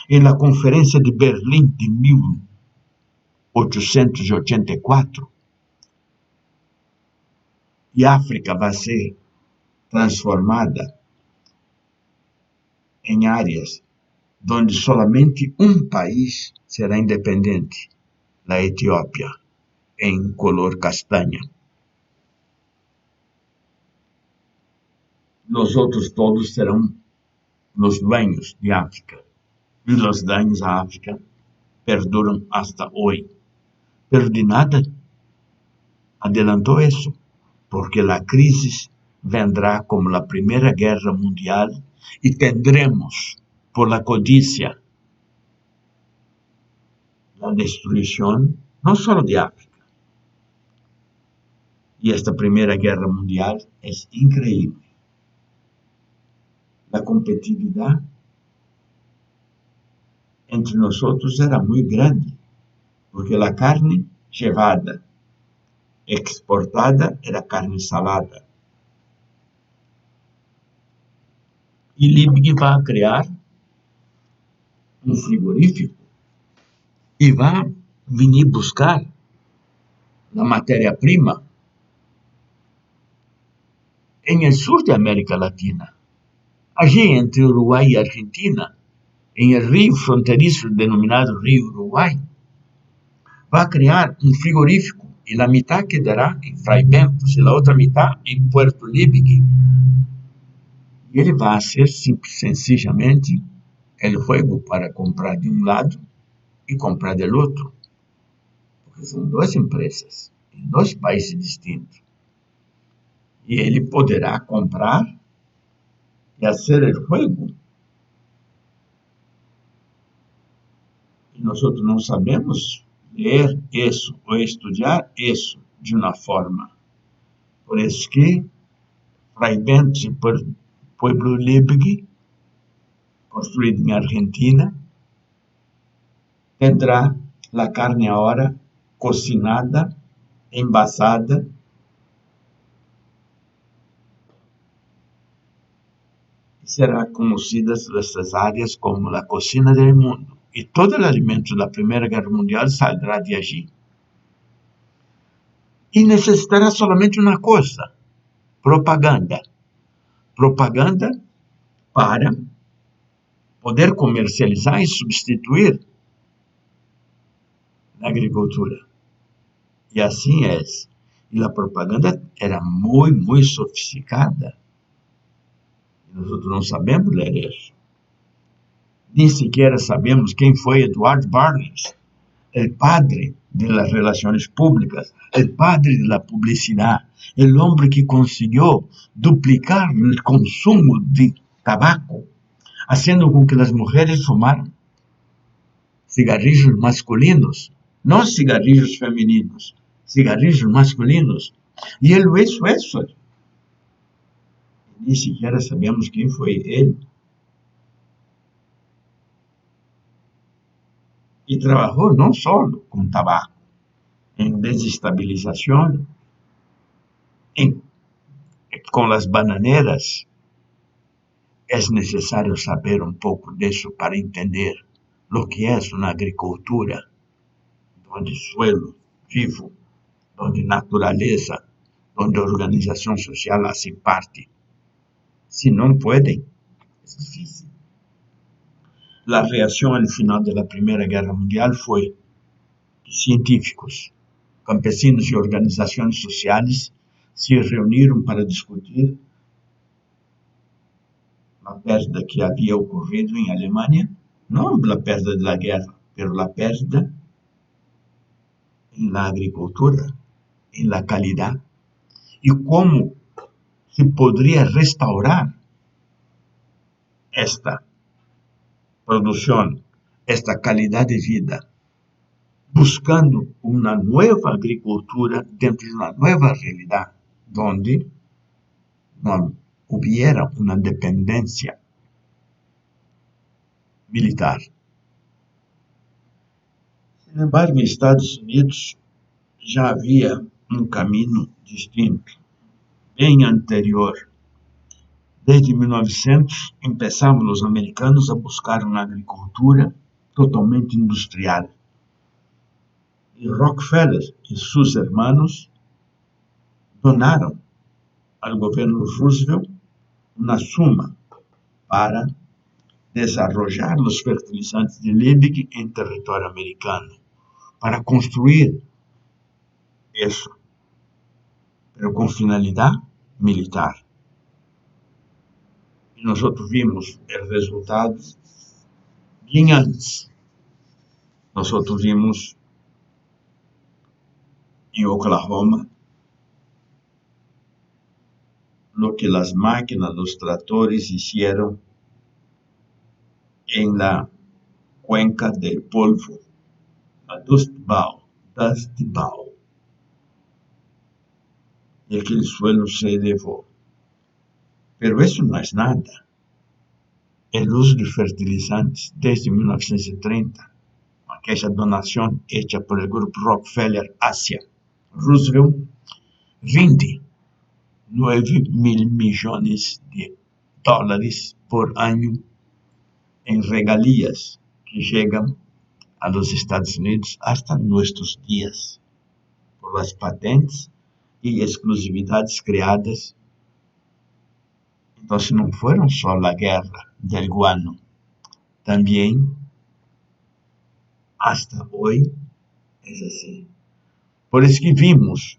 en la Conferencia de Berlín de 1884. Y África va a ser transformada en áreas donde solamente un país será independiente. la Etiopía, en color castaña. Los otros todos serán los dueños de África. Y los daños a África perduran hasta hoy. Pero de nada adelantó eso, porque la crisis vendrá como la Primera Guerra Mundial y tendremos, por la codicia, la destrucción no solo de África. Y esta Primera Guerra Mundial es increíble. La competitividad entre nosotros era muy grande, porque la carne llevada, exportada, era carne salada. E Liebig vai criar um frigorífico e vai vir buscar a matéria-prima em el sur de América Latina. Allí entre Uruguai e Argentina, em el rio fronterizo denominado Rio Uruguai, vai criar um frigorífico e a metade quedará em Frei Bentos e a outra metade em Puerto Liebig. E ele vai ser sencillamente o juego para comprar de um lado e comprar do outro. Porque são duas empresas em dois países distintos. E ele poderá comprar e fazer o juego. E nós não sabemos ler isso ou estudar isso de uma forma. Por isso que Frei Bentos e Pueblo Liebig, construído em Argentina, terá a carne agora cocinada, envasada, e será conhecida essas áreas como a cocina do mundo. E todo o alimento da Primeira Guerra Mundial saldrá de allí. E necessitará somente uma coisa: propaganda. Propaganda para poder comercializar e substituir a agricultura. E assim é. E a propaganda era muito sofisticada. Nós não sabemos ler isso. Nem sequer sabemos quem foi Edward Bernays, o padre das relações públicas, o padre da publicidade, o homem que conseguiu duplicar o consumo de tabaco, fazendo com que as mulheres fumaran cigarrillos masculinos, não cigarrillos femininos, cigarrillos masculinos. E ele fez isso. Nem sequer sabemos quem foi ele. E trabalhou não só com tabaco, em desestabilização, com as bananeras. É necessário saber um pouco disso para entender o que é uma agricultura onde suelo vivo, onde natureza, onde a organização social hace parte. Se não podem, é difícil. A reação ao final da Primeira Guerra Mundial foi que científicos, campesinos e organizações sociais se reuniram para discutir a perda que havia ocorrido em Alemanha, não a perda da guerra, mas a perda na agricultura, na qualidade, e como se poderia restaurar esta produção, esta qualidade de vida, buscando uma nova agricultura dentro de uma nova realidade, onde não hubiera uma dependência militar. Sin embargo, em Estados Unidos já havia um caminho distinto, bem anterior. Desde 1900, começaram os americanos a buscar uma agricultura totalmente industrial. E Rockefeller e seus irmãos donaram ao governo Roosevelt uma suma para desenvolver os fertilizantes de Liebig em território americano. para construir eso, pero con finalidad militar. Y nosotros vimos el resultado bien antes. Nosotros vimos en Oklahoma lo que las máquinas, los tractores hicieron en la cuenca del polvo, la Dust Bowl, y aquel suelo se elevó. Pero eso no es nada. El uso de fertilizantes desde 1930, aquella donación hecha por el grupo Rockefeller hacia Roosevelt, rinde 9.000 millones de dólares por año en regalías que llegan a los Estados Unidos hasta nuestros días por las patentes y exclusividades creadas. Entonces no fueron solo la guerra del guano, también hasta hoy es así. Por eso que vimos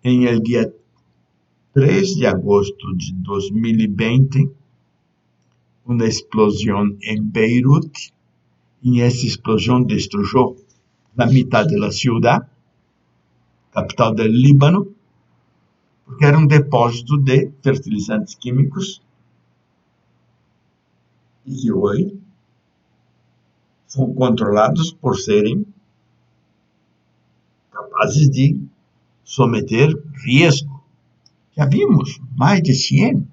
en el día 3 de agosto de 2020 una explosión en Beirut, y esa explosión destruyó la mitad de la ciudad, capital del Líbano, porque era un depósito de fertilizantes químicos y que hoy son controlados por serem capazes de someter riesgo. Já vimos mais de 100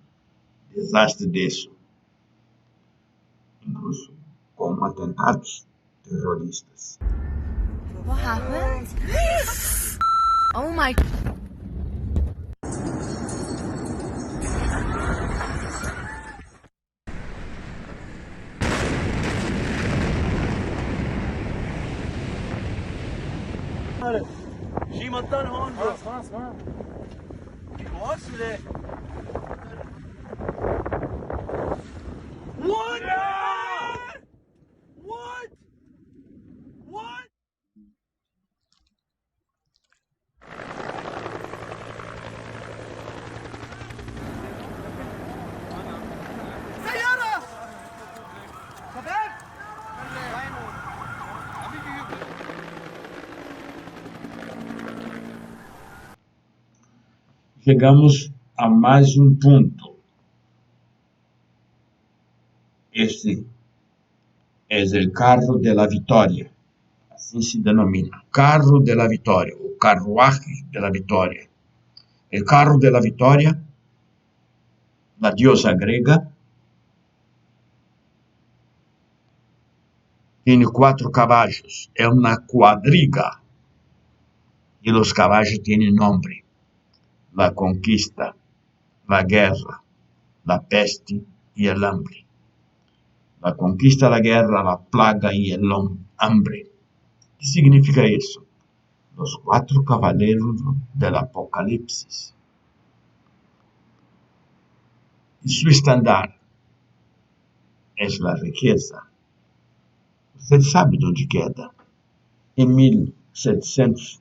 desastres disso, incluso como atentados terroristas. What happened? Oh my... شیماتtan هون باز شده What? What? What? سيارة شباب Chegamos a mais um ponto. Este é o carro de la vitória, assim se denomina, carro de la vitória, o carruaje de la vitória. El carro de la vitória, la diosa grega, tiene 4 caballos, é uma quadriga, e os caballos tienen nombre: la conquista, la guerra, la peste y el hambre. La conquista, la guerra, la plaga y el hambre. ¿Qué significa eso? Los 4 caballeros del Apocalipsis. Y su estándar es la riqueza. Usted sabe dónde queda. En 1700,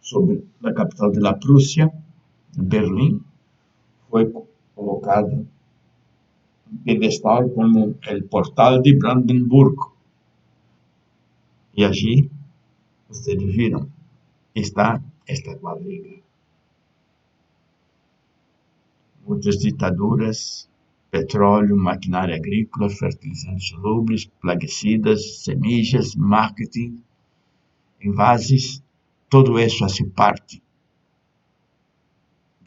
sobre la capital de la Prusia, Berlín, fue colocado un pedestal como el portal de Brandenburg. Y allí, ustedes vieron, está esta cuadriga. Muitas ditaduras, petróleo, maquinária agrícola, fertilizantes solúveis, plaguicidas, semillas, marketing, envases, todo isso hace parte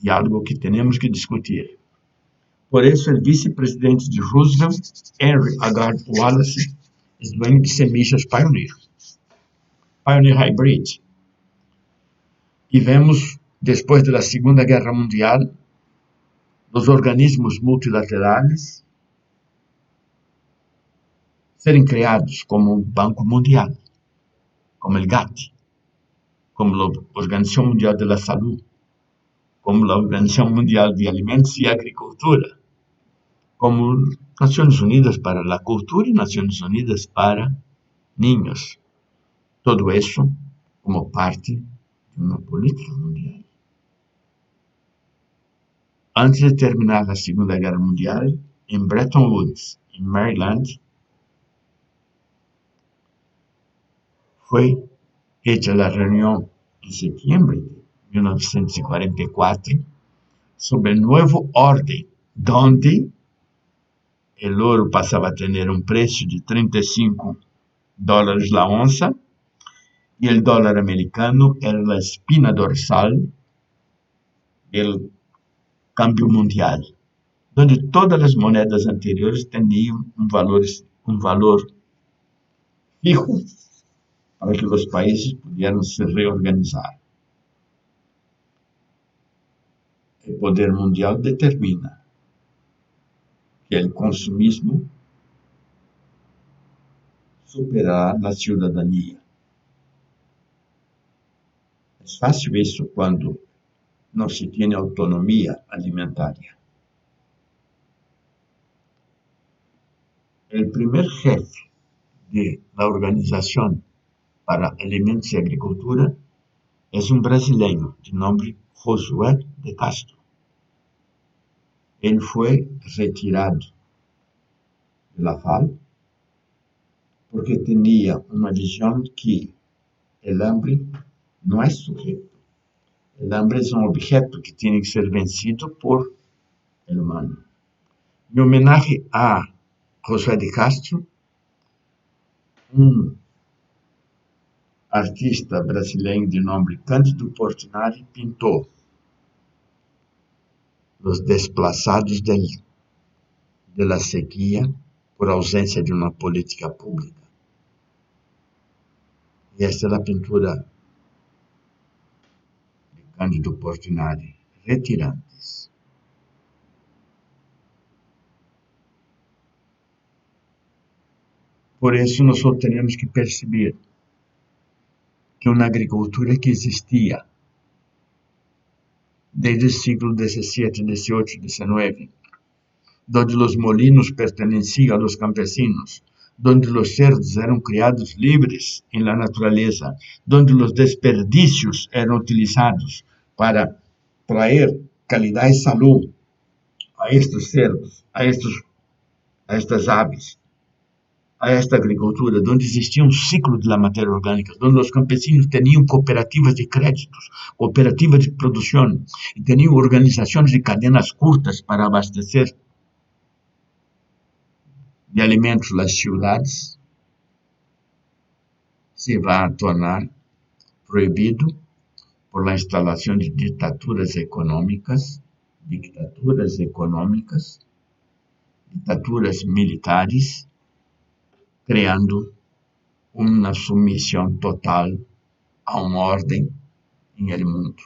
de algo que temos que discutir. Por isso, o vice-presidente de Roosevelt, Henry H. Wallace, é dueño de semillas Pioneer Hybrid. E vemos, depois da Segunda Guerra Mundial, os organismos multilaterais serem criados como o Banco Mundial, como o GATT, como a Organização Mundial da Saúde, como a Organização Mundial de Alimentos e Agricultura, como Nações Unidas para a Cultura e Nações Unidas para Niños. Todo eso como parte de una política mundial. Antes de terminar la Segunda Guerra Mundial, en Bretton Woods, en Maryland, fue hecha la reunión en septiembre de 1944 sobre el nuevo orden, donde el oro pasaba a tener un precio de $35 la onza y el dólar americano era la espina dorsal del cambio mundial, donde todas las monedas anteriores tenían un valor fijo para que los países pudieran se reorganizar. El poder mundial determina que el consumismo superará la ciudadanía. Es fácil eso cuando no se tiene autonomía alimentaria. El primer jefe de la Organización para Alimentos y Agricultura es un brasileño de nombre Josué de Castro. Él fue retirado de la FAO porque tenía una visión que el hambre no es sujeto. El hambre es un objeto que tiene que ser vencido por el humano. En homenaje a José de Castro, un artista brasileño de nombre Cândido Portinari pintó los desplazados de la sequía por ausencia de una política pública. Y esta es la pintura de Cândido Portinari, Retirantes. Por eso nosotros tenemos que percibir que una agricultura que existía desde el siglo XVII, XVIII, XIX, donde los molinos pertenecían a los campesinos, donde los cerdos eran criados libres en la naturaleza, donde los desperdicios eran utilizados para traer calidad y salud a estos cerdos, a estas aves, a esta agricultura, donde existía un ciclo de la materia orgánica, donde los campesinos tenían cooperativas de créditos, cooperativas de producción, y tenían organizaciones de cadenas cortas para abastecer de alimentos las ciudades, se va a tornar prohibido por la instalación de dictaduras económicas, dictaduras militares, creando una sumisión total a una orden en el mundo.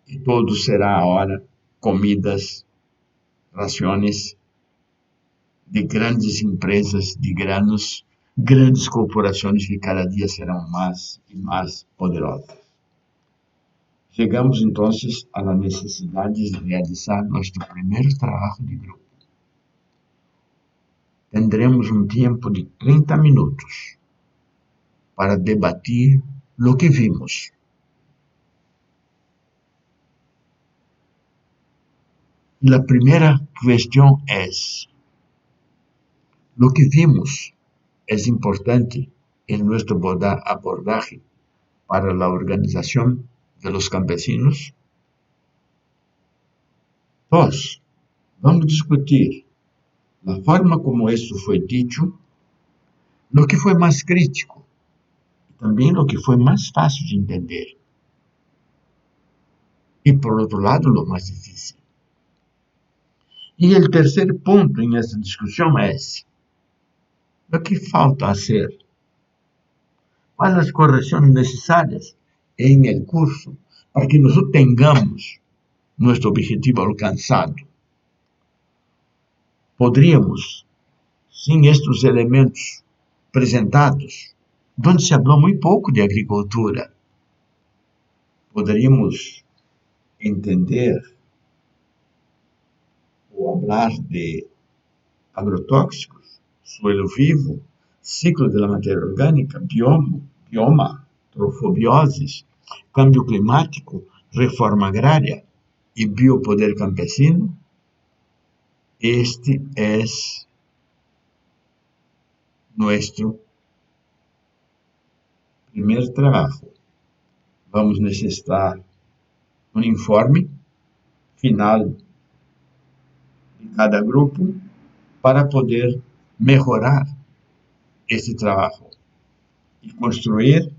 Y todo será ahora comidas, raciones de grandes empresas de granos, grandes corporaciones que cada día serán más y más poderosas. Llegamos entonces a la necesidad de realizar nuestro primer trabajo de grupo. Tendremos un tiempo de 30 minutos para debatir lo que vimos. La primera cuestión es, lo que vimos es importante en nuestro abordaje para la organización de los campesinos. 2. Vamos a discutir la forma como esto fue dicho, lo que fue más crítico y también lo que fue más fácil de entender. Y por otro lado, lo más difícil. Y el tercer punto en esta discusión es lo que falta hacer, cuáles las correcciones necesarias en el curso para que nosotros tengamos nuestro objetivo alcanzado. Podríamos, sin estos elementos presentados, donde se habló muy poco de agricultura, podríamos entender o hablar de agrotóxicos, suelo vivo, ciclo de la materia orgánica, bioma, trofobioses, cambio climático, reforma agrária e biopoder campesino, este es nuestro primer trabajo. Vamos necessitar um informe final de cada grupo para poder melhorar este trabalho e construir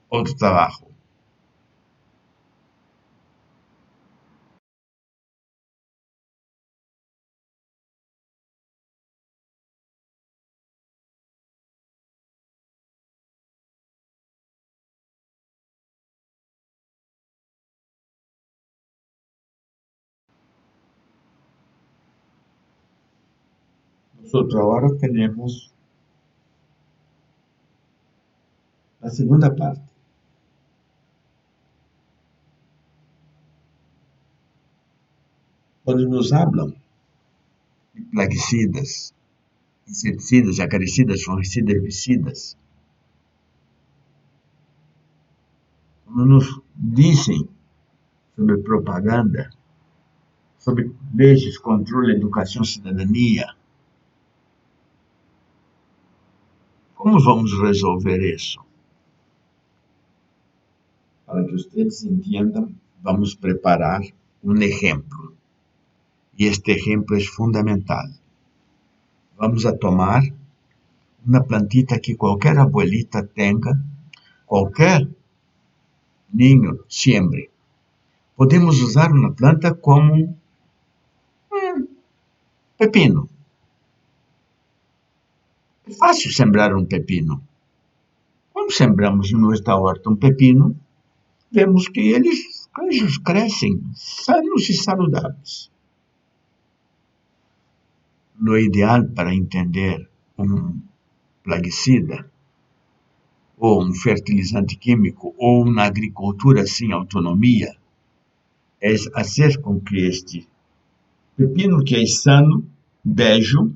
outro trabalho. Nosotros agora temos a segunda parte. Quando nos hablam de plaguicidas, inseticidas, acaricidas, fungicidas, herbicidas, quando nos dizem sobre propaganda, sobre leis, controle, educação, cidadania, como vamos resolver isso? Para que vocês entendam, vamos preparar um exemplo. E este exemplo é fundamental. Vamos a tomar uma plantita que qualquer abuelita tenha, qualquer ninho siembre. Podemos usar uma planta como pepino. É fácil sembrar um pepino. Quando sembramos em nossa horta um pepino, vemos que eles crescem sanos e saudáveis. Lo ideal para entender um plaguicida, ou um fertilizante químico, ou uma agricultura sem autonomia, é fazer com que este pepino que é sano, beijo,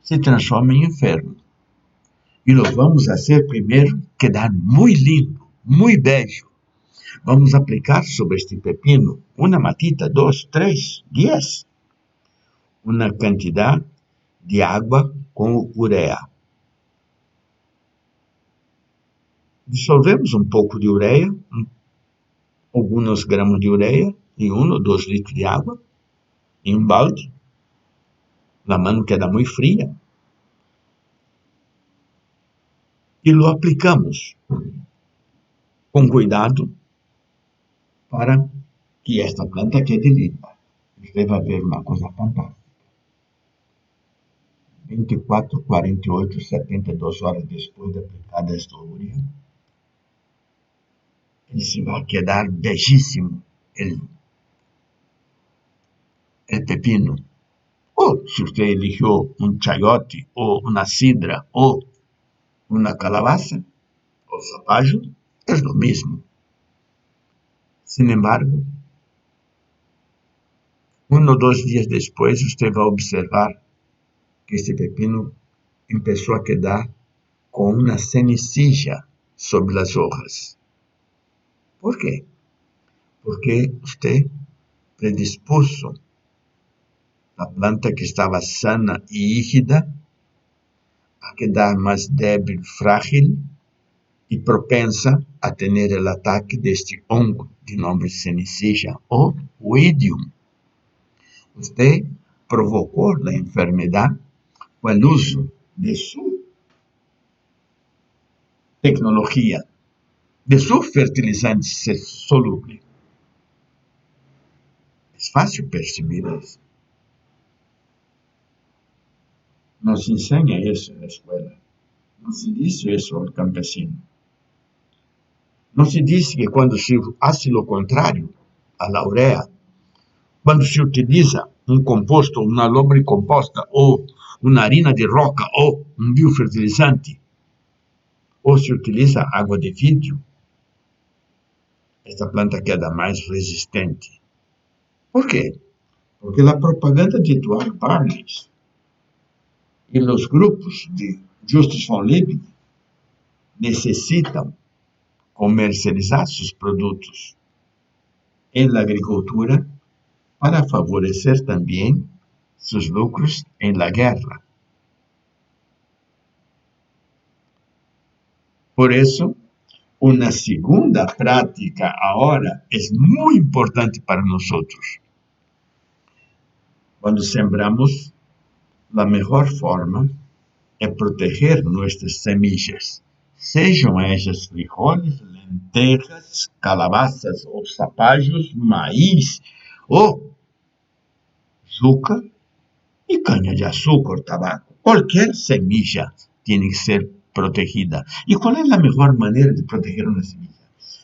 se transforme em enfermo. E lo vamos fazer primeiro quedar muito lindo, muito beijo. Vamos aplicar sobre este pepino uma matita, 2, 3, 10, uma quantidade de água com ureia. Dissolvemos um pouco de ureia, alguns gramas de ureia, em 1 ou 2 litros de água, em um balde. A mão queda muito fria. E lo aplicamos com cuidado para que esta planta quede limpa. Você vai ver uma coisa fantástica. 24, 48, 72 horas depois de aplicada esta ureia, ele se vai quedar belíssimo, el pepino. Ou, se você eligiu um chayote, ou uma cidra, ou uma calabaza, ou zapallo, é o mesmo. Sin embargo, 1 ou 2 dias depois, você vai observar que esse pepino começou a quedar com uma cenicilla sobre as hojas. Por quê? Porque você predispôs a planta que estava sana e rígida a quedar mais débil, frágil e propensa a ter o ataque deste hongo de nome cenicilla ou oidium. Você provocou a enfermidade com o uso de sua tecnologia, de seu fertilizante solúvel. É fácil perceber isso. Não se ensina isso na escola. Não se diz isso ao campesino. Não se diz que quando se faz o contrário, a ureia, quando se utiliza um composto, uma lombricomposta, ou uma harina de roca, ou um biofertilizante, ou se utiliza água de vidro, esta planta queda mais resistente. Por quê? Porque a propaganda de Edward Bernays e os grupos de Justus von Liebig necessitam comercializar seus produtos em la agricultura para favorecer também seus lucros em la guerra. Por isso, uma segunda prática agora é muito importante para nós. Quando sembramos, a melhor forma é proteger nossas semillas, sejam elas frijoles, lentejas, calabazas ou zapallos, maíz ou yuca e caña-de-açúcar, tabaco. Qualquer semilla tem que ser protegida. E qual é a melhor maneira de proteger uma semilla?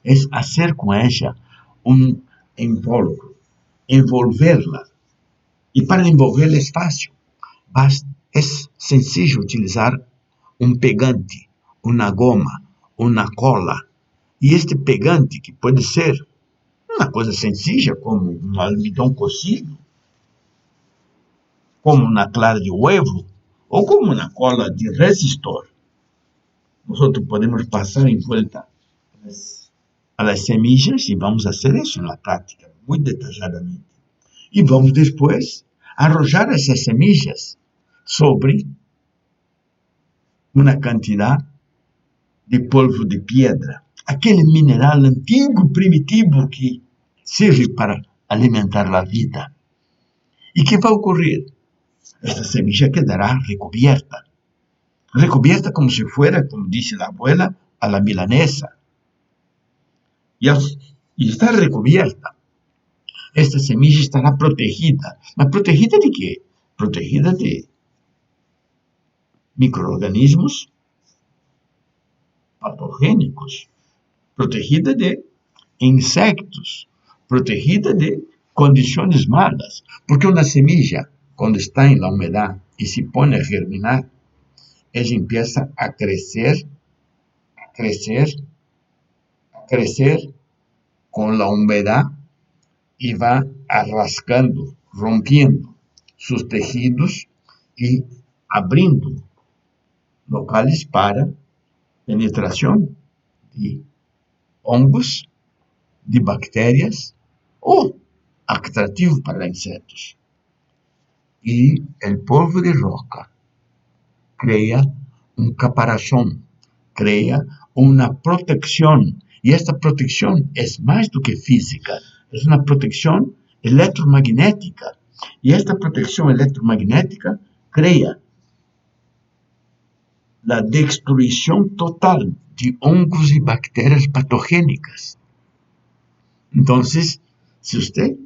É fazer com ela um invólucro, envolverla. E para envolverla é fácil. É sencillo utilizar um pegante, uma goma, uma cola. E este pegante, que pode ser uma coisa sencilla, como um almidão cocido, como uma clara de ovo, ou como uma cola de resistor. Nós podemos passar em volta as semillas e vamos fazer isso na prática, muito detalhadamente. E vamos depois arrojar essas semillas sobre uma quantidade de polvo de pedra, aquele mineral antigo, primitivo que serve para alimentar a vida. E que vai ocorrer? Esta semilla quedará recubierta como se fuera, como dice la abuela, a la milanesa. Y está recubierta. Esta semilla estará protegida. ¿Mas protegida de qué? Protegida de microorganismos patogénicos, protegida de insectos, protegida de condições malas. Porque uma semilla, quando está em la humedad e se põe a germinar, ela empieza a crescer com a humedad e vai arrascando, rompendo seus tecidos e abrindo locais para penetração de hongos, de bactérias ou atrativo para insetos. E o polvo de roca cria um caparazón, cria uma proteção. E esta proteção é mais do que física, é uma proteção eletromagnética. E esta proteção eletromagnética cria a destruição total de hongos e bactérias patogênicas. Então, se você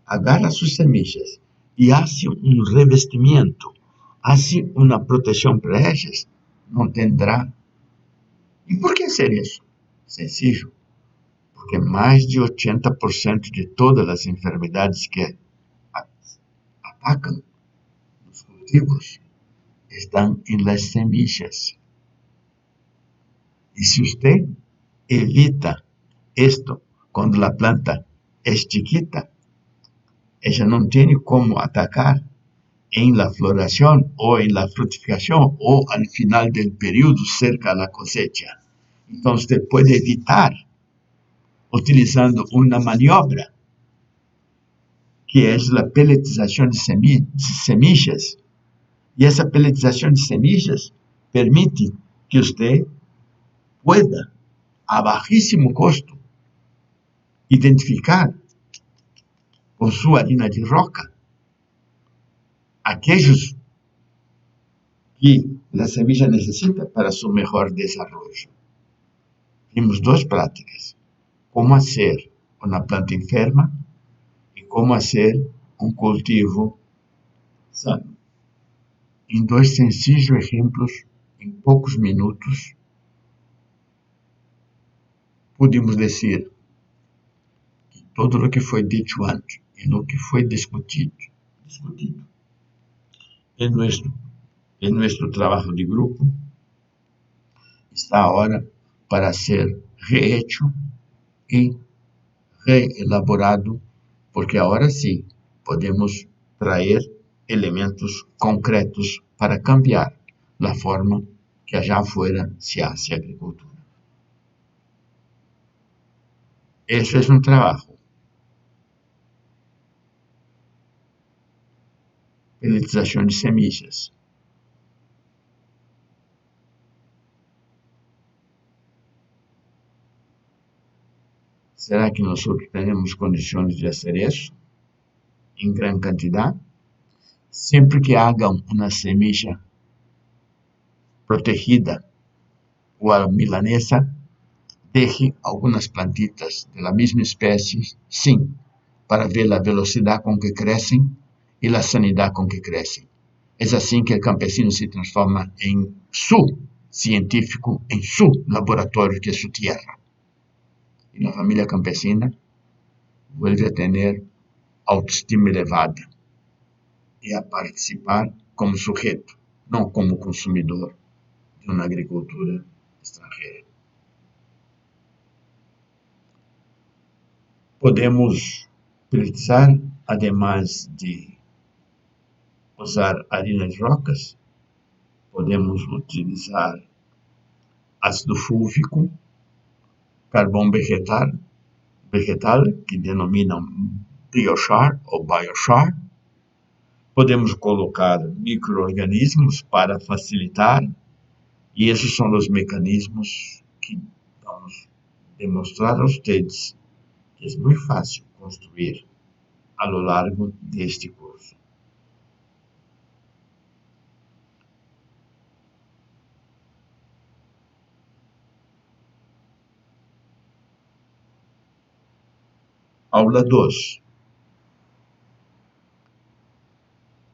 agarra suas semillas e faz um revestimento, faz uma proteção para elas, não terá. E por que ser isso? Sencillo. Porque mais de 80% de todas as enfermidades que atacam os cultivos estão em las semillas. E se você evita isto quando a planta é chiquita, ela não tem como atacar em la floração ou em la frutificação ou al final del período cerca da cosecha. Então você pode evitar utilizando uma maniobra que é a peletização de semillas. E essa peletização de semillas permite que você pueda, a bajíssimo custo, identificar com sua harina de roca aqueles que a semilla necessita para seu melhor desenvolvimento. Vimos duas práticas: como fazer uma planta enferma e como fazer um cultivo sano. Em dois sencillos exemplos, em poucos minutos, podemos dizer que todo o que foi dito antes e o que foi discutido em nosso trabalho de grupo está agora para ser rehecho e reelaborado, porque agora sim podemos trazer elementos concretos para cambiar la forma que allá afuera se hace agricultura. Eso es un trabajo. Peletización de semillas. ¿Será que nosotros tenemos condiciones de hacer eso en gran cantidad? Siempre que hagan una semilla protegida o a la milanesa, deje algunas plantitas de la misma especie, sí, para ver la velocidad con que crecen y la sanidad con que crecen. Es así que el campesino se transforma en su científico, en su laboratorio, que es su tierra. Y la familia campesina vuelve a tener autoestima elevada y a participar como sujeto, no como consumidor de una agricultura extranjera. Podemos precisar, además de usar harinas rocas, podemos utilizar ácido fúlvico, carvão vegetal, que denominam biochar ou biochar. Podemos colocar micro-organismos para facilitar, e esses são os mecanismos que vamos demonstrar a vocês que é muito fácil construir a lo largo deste curso. Aula 2.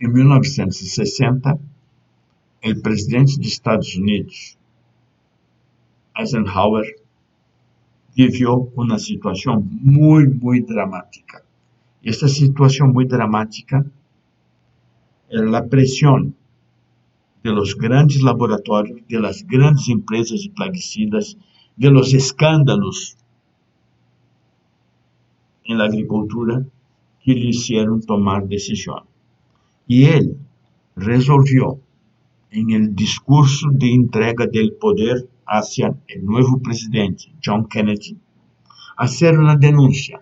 Em 1960, o presidente dos Estados Unidos, Eisenhower, viveu uma situação muito dramática. Esta situação muito dramática era a pressão de los grandes laboratórios, de las grandes empresas de plaguicidas, de los escândalos em la agricultura que lhe hicieron tomar decisão. E ele resolveu, em el discurso de entrega del poder hacia el nuevo presidente, John Kennedy, hacer uma denúncia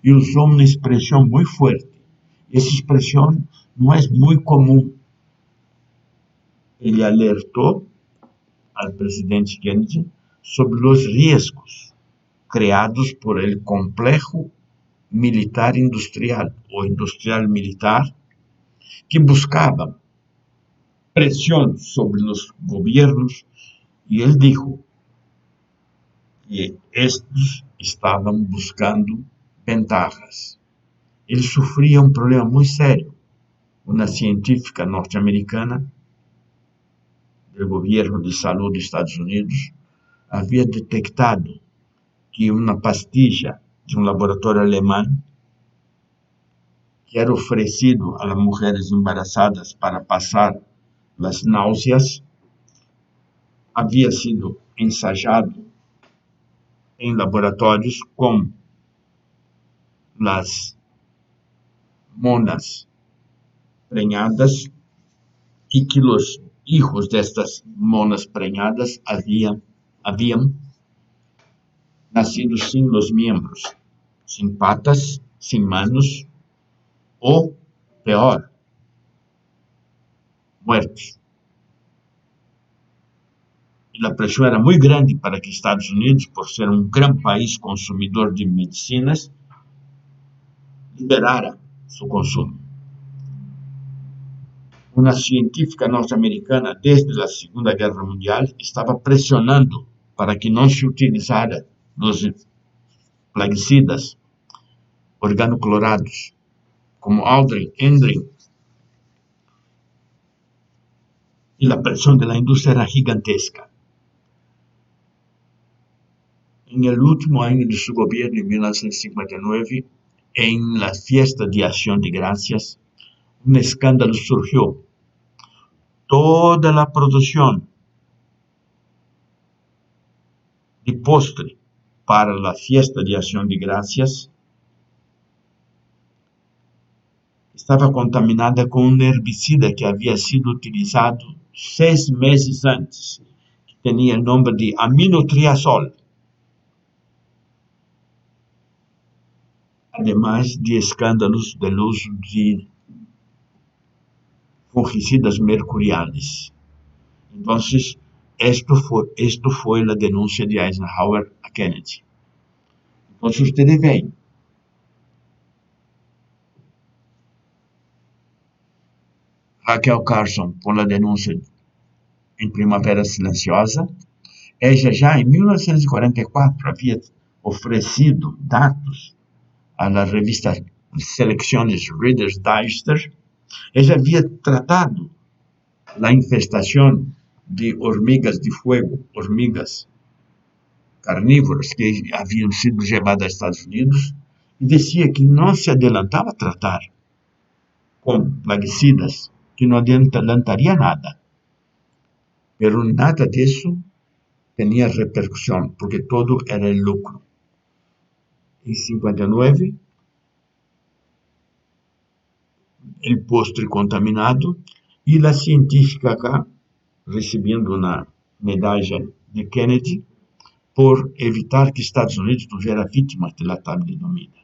e usou uma expressão muito forte. Essa expressão não é muito comum. Ele alertou ao presidente Kennedy sobre os riscos criados por el complexo militar industrial ou industrial militar que buscava pressão sobre os governos, e ele disse que estes estavam buscando ventajas. Ele sofria um problema muito sério. Uma científica norte-americana do governo de saúde dos Estados Unidos havia detectado que uma pastilha de um laboratório alemão que era oferecido a mulheres embarazadas para passar as náuseas havia sido ensaiado em laboratórios com as monas prenhadas e que os hijos destas monas prenhadas haviam nascido sem os membros, sem patas, sem manos, ou, pior, muertos. E a pressão era muito grande para que Estados Unidos, por ser um grande país consumidor de medicinas, liberara seu consumo. Uma científica norte-americana, desde a Segunda Guerra Mundial, estava pressionando para que não se utilizara os plaguicidas organoclorados, como Aldrin, Endrin, e a pressão da indústria era gigantesca. Em el último ano de seu governo, em 1959, em la fiesta de Acción de Gracias, um escândalo surgiu. Toda a produção de postre para a fiesta de Acción de Gracias estava contaminada com um herbicida que havia sido utilizado 6 meses antes, que tenía el nombre de aminotriazol, además de escándalos del uso de fungicidas mercuriales. Entonces, esto fue la denuncia de Eisenhower a Kennedy. Entonces, ustedes ven, Raquel Carson, por la denuncia en Primavera Silenciosa, ella ya en 1944 había ofrecido datos a la revista Selecciones Reader's Digest. Ella había tratado la infestación de hormigas de fuego, hormigas carnívoras que habían sido llevadas a Estados Unidos, y decía que no se adelantaba a tratar con plaguicidas, que no adelantaría nada. Pero nada de eso tenía repercusión, porque todo era el lucro. En 59, el postre contaminado, y la científica acá recibiendo una medalla de Kennedy por evitar que Estados Unidos tuviera víctimas de la talidomida.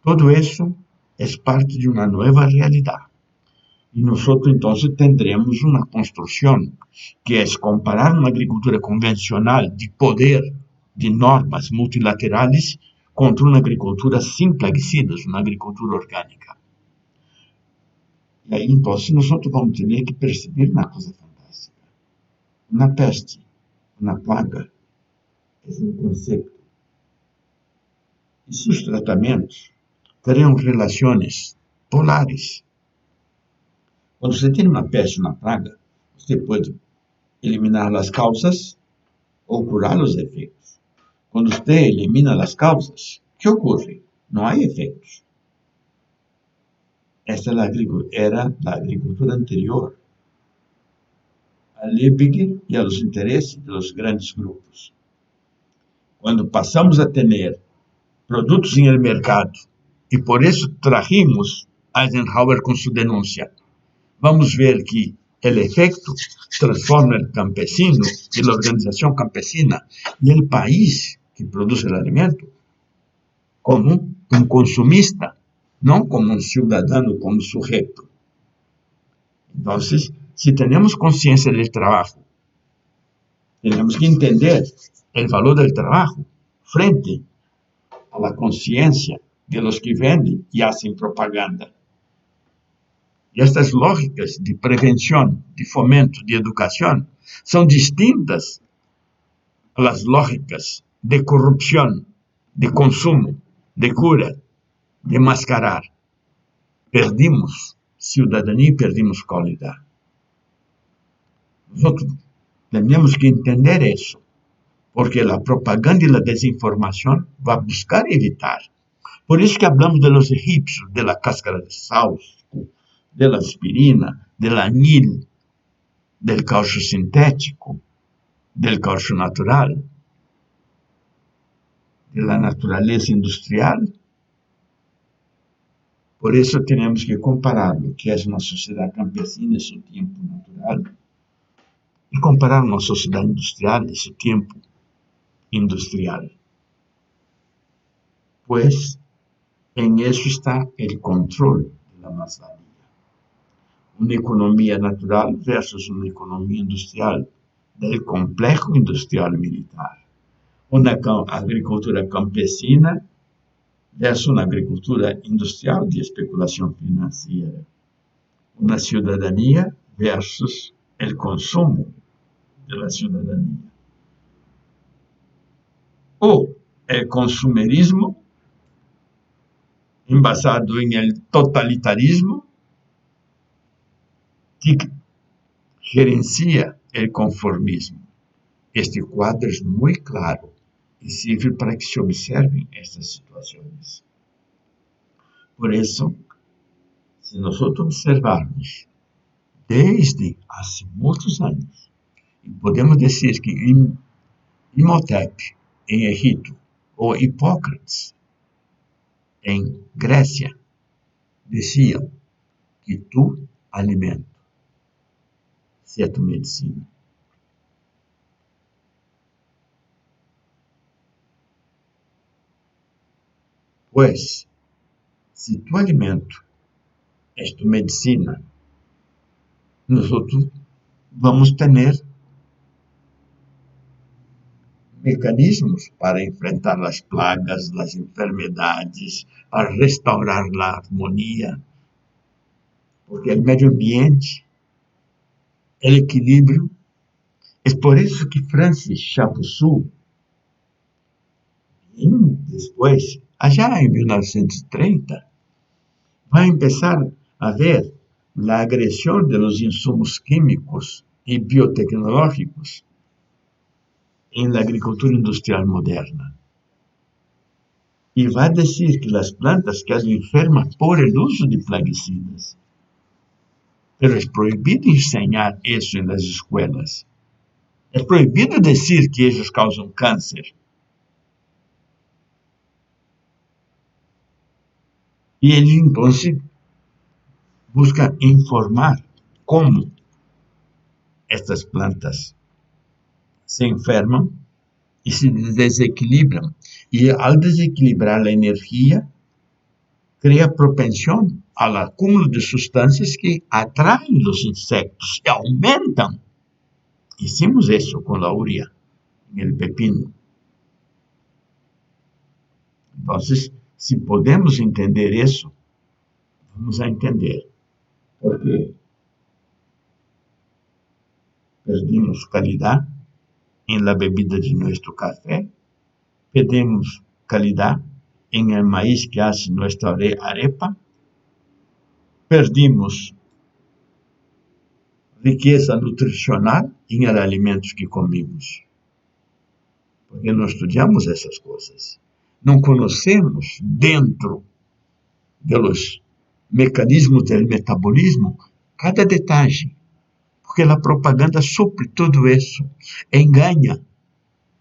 Todo eso es parte de una nueva realidad. Y nosotros entonces tendremos una construcción que es comparar una agricultura convencional de poder, de normas multilaterales, contra una agricultura sin plaguicidas, una agricultura orgánica. Y ahí entonces nosotros vamos a tener que percibir una cosa fantástica. Una peste, una plaga, es un concepto. Y sus tratamientos crean relaciones polares. Cuando você tem uma peste, uma praga, você pode eliminar as causas ou curar os efeitos. Quando você elimina as causas, o que ocorre? Não há efeitos. Esta era a agricultura anterior a Liebig e aos interesses dos grandes grupos. Quando passamos a ter produtos em el mercado, e por isso trajimos Eisenhower com sua denúncia, vamos ver que o efeito transforma o campesino e a organização campesina e o país que produz o alimento como um consumista, não como um cidadão, como sujeito. Então, se temos consciência do trabalho, temos que entender o valor do trabalho frente à consciência de los que vendem e fazem propaganda. E estas lógicas de prevenção, de fomento, de educação, são distintas às lógicas de corrupção, de consumo, de cura, de mascarar. Perdimos cidadania e perdimos qualidade. Nós temos que entender isso, porque a propaganda e a desinformação vai buscar evitar. Por isso que falamos de los egipcios, de la cáscara de sauco, de la aspirina, del anil, del caucho sintético, del caucho natural, de la naturaleza industrial. Por isso temos que comparar o que é uma sociedade campesina em seu tempo natural e comparar uma sociedade industrial em seu tempo industrial. Pois em isso está o controle da mais-valia. Uma economia natural versus uma economia industrial, do complexo industrial militar. Uma agricultura campesina versus uma agricultura industrial de especulação financeira. Uma cidadania versus o consumo da cidadania. Ou o consumerismo embasado em el totalitarismo que gerencia o conformismo. Este quadro é muito claro e serve para que se observem estas situações. Por isso, se nós observarmos desde há muitos anos, e podemos dizer que Imhotep em Egito ou Hipócrates em Grécia diziam que tu alimento se é tu medicina. Pues, si tu alimento es tu medicina, nosotros vamos tener mecanismos para enfrentar las plagas, las enfermedades, para restaurar la armonía, porque el medio ambiente, el equilibrio, es por eso que Francis Chapuisat, después, allá en 1930, va a empezar a ver la agresión de los insumos químicos y biotecnológicos en la agricultura industrial moderna. Y va a decir que las plantas quedan enfermas por el uso de plaguicidas. Pero es prohibido enseñar eso en las escuelas. Es prohibido decir que ellos causan cáncer. Y ellos entonces buscan informar cómo estas plantas se enferman y se desequilibran. Y al desequilibrar la energía, crea propensión al acúmulo de sustancias que atraen los insectos y aumentan. Hicimos eso con la urea en el pepino. Entonces, si podemos entender eso, vamos a entender por qué perdimos calidad en la bebida de nuestro café, perdemos calidad en el maíz que hace nuestra arepa, perdimos riqueza nutricional en el alimento que comimos, porque no estudiamos essas coisas, não conhecemos dentro dos mecanismos do metabolismo cada detalhe, porque a propaganda supre tudo isso, engana,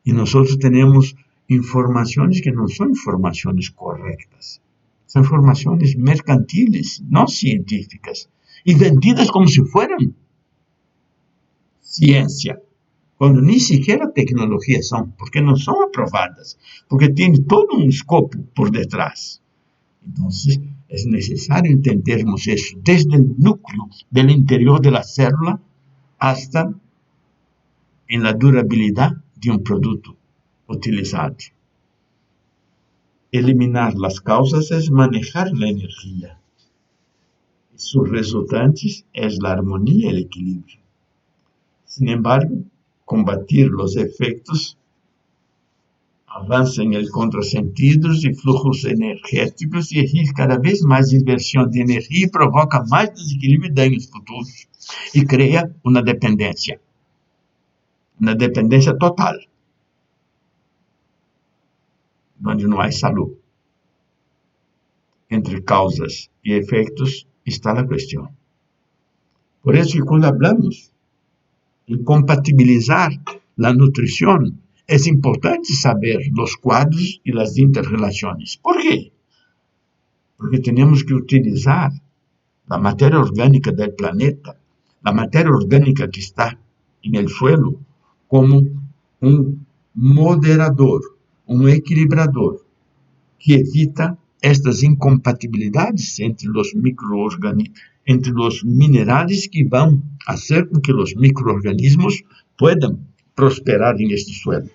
e nós temos informações que não são informações corretas, são informações mercantiles, não científicas, e vendidas como se fossem ciência, quando nem sequer tecnologia são, porque não são aprovadas, porque tem todo um escopo por detrás. Então, é necessário entendermos isso desde o núcleo do interior da célula hasta em la durabilidade de um produto utilizado. Eliminar as causas é manejar a energia. Sus resultantes é a harmonia e o equilíbrio. Sin embargo, combatir los efectos avanza en el contrasentidos y flujos energéticos y exige cada vez más inversión de energía y provoca más desequilibrio y daños futuros y crea una dependencia total, donde no hay salud. Entre causas y efectos está la cuestión. Por eso que cuando hablamos de compatibilizar la nutrición, es importante saber los cuadros y las interrelaciones. ¿Por qué? Porque tenemos que utilizar la materia orgánica del planeta, la materia orgánica que está en el suelo, como un moderador, un equilibrador, que evita estas incompatibilidades entre los entre los minerales que van a hacer con que los microorganismos puedan prosperar en este suelo.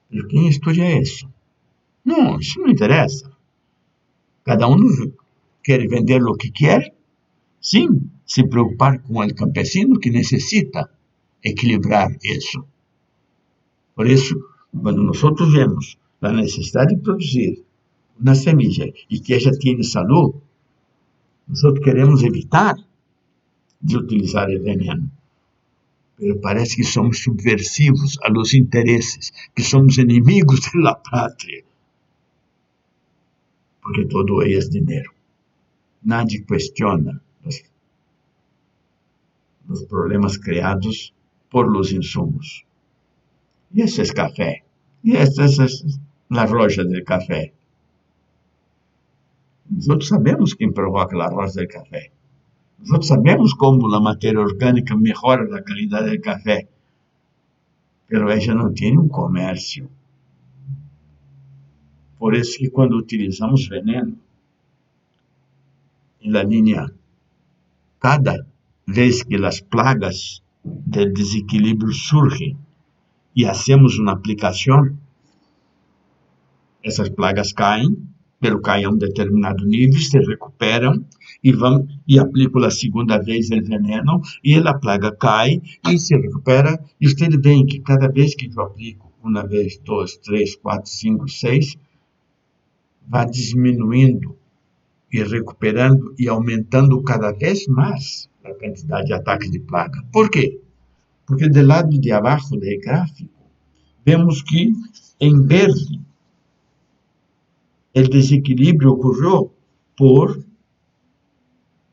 Pero ¿quién estudia eso? No, eso no interesa. Cada uno quiere vender lo que quiere, sin se preocupar con el campesino que necesita equilibrar eso. Por eso, cuando nosotros vemos la necesidad de producir una semilla y que ella tiene salud, nosotros queremos evitar de utilizar el veneno. Pero parece que somos subversivos a los intereses, que somos enemigos de la patria. Porque todo es dinero. Nadie cuestiona los problemas creados por los insumos. Y ese es café. Y esta es la roja del café. Nosotros sabemos quem provoca a roja del café. Nosotros sabemos como la materia orgánica mejora la calidad del café, pero ella no tiene un comercio. Por eso que cuando utilizamos veneno en la línea, cada vez que las plagas del desequilibrio surgen y hacemos una aplicación, essas plagas caem, pero caem a um determinado nível, se recuperam e aplicam a segunda vez o veneno e a plaga cai e se recupera. E vocês veem que cada vez que eu aplico, uma vez, duas, três, quatro, cinco, seis, vai diminuindo e recuperando e aumentando cada vez mais a quantidade de ataques de plaga. Por quê? Porque do lado de abaixo do gráfico, vemos que em verde o desequilíbrio ocorreu por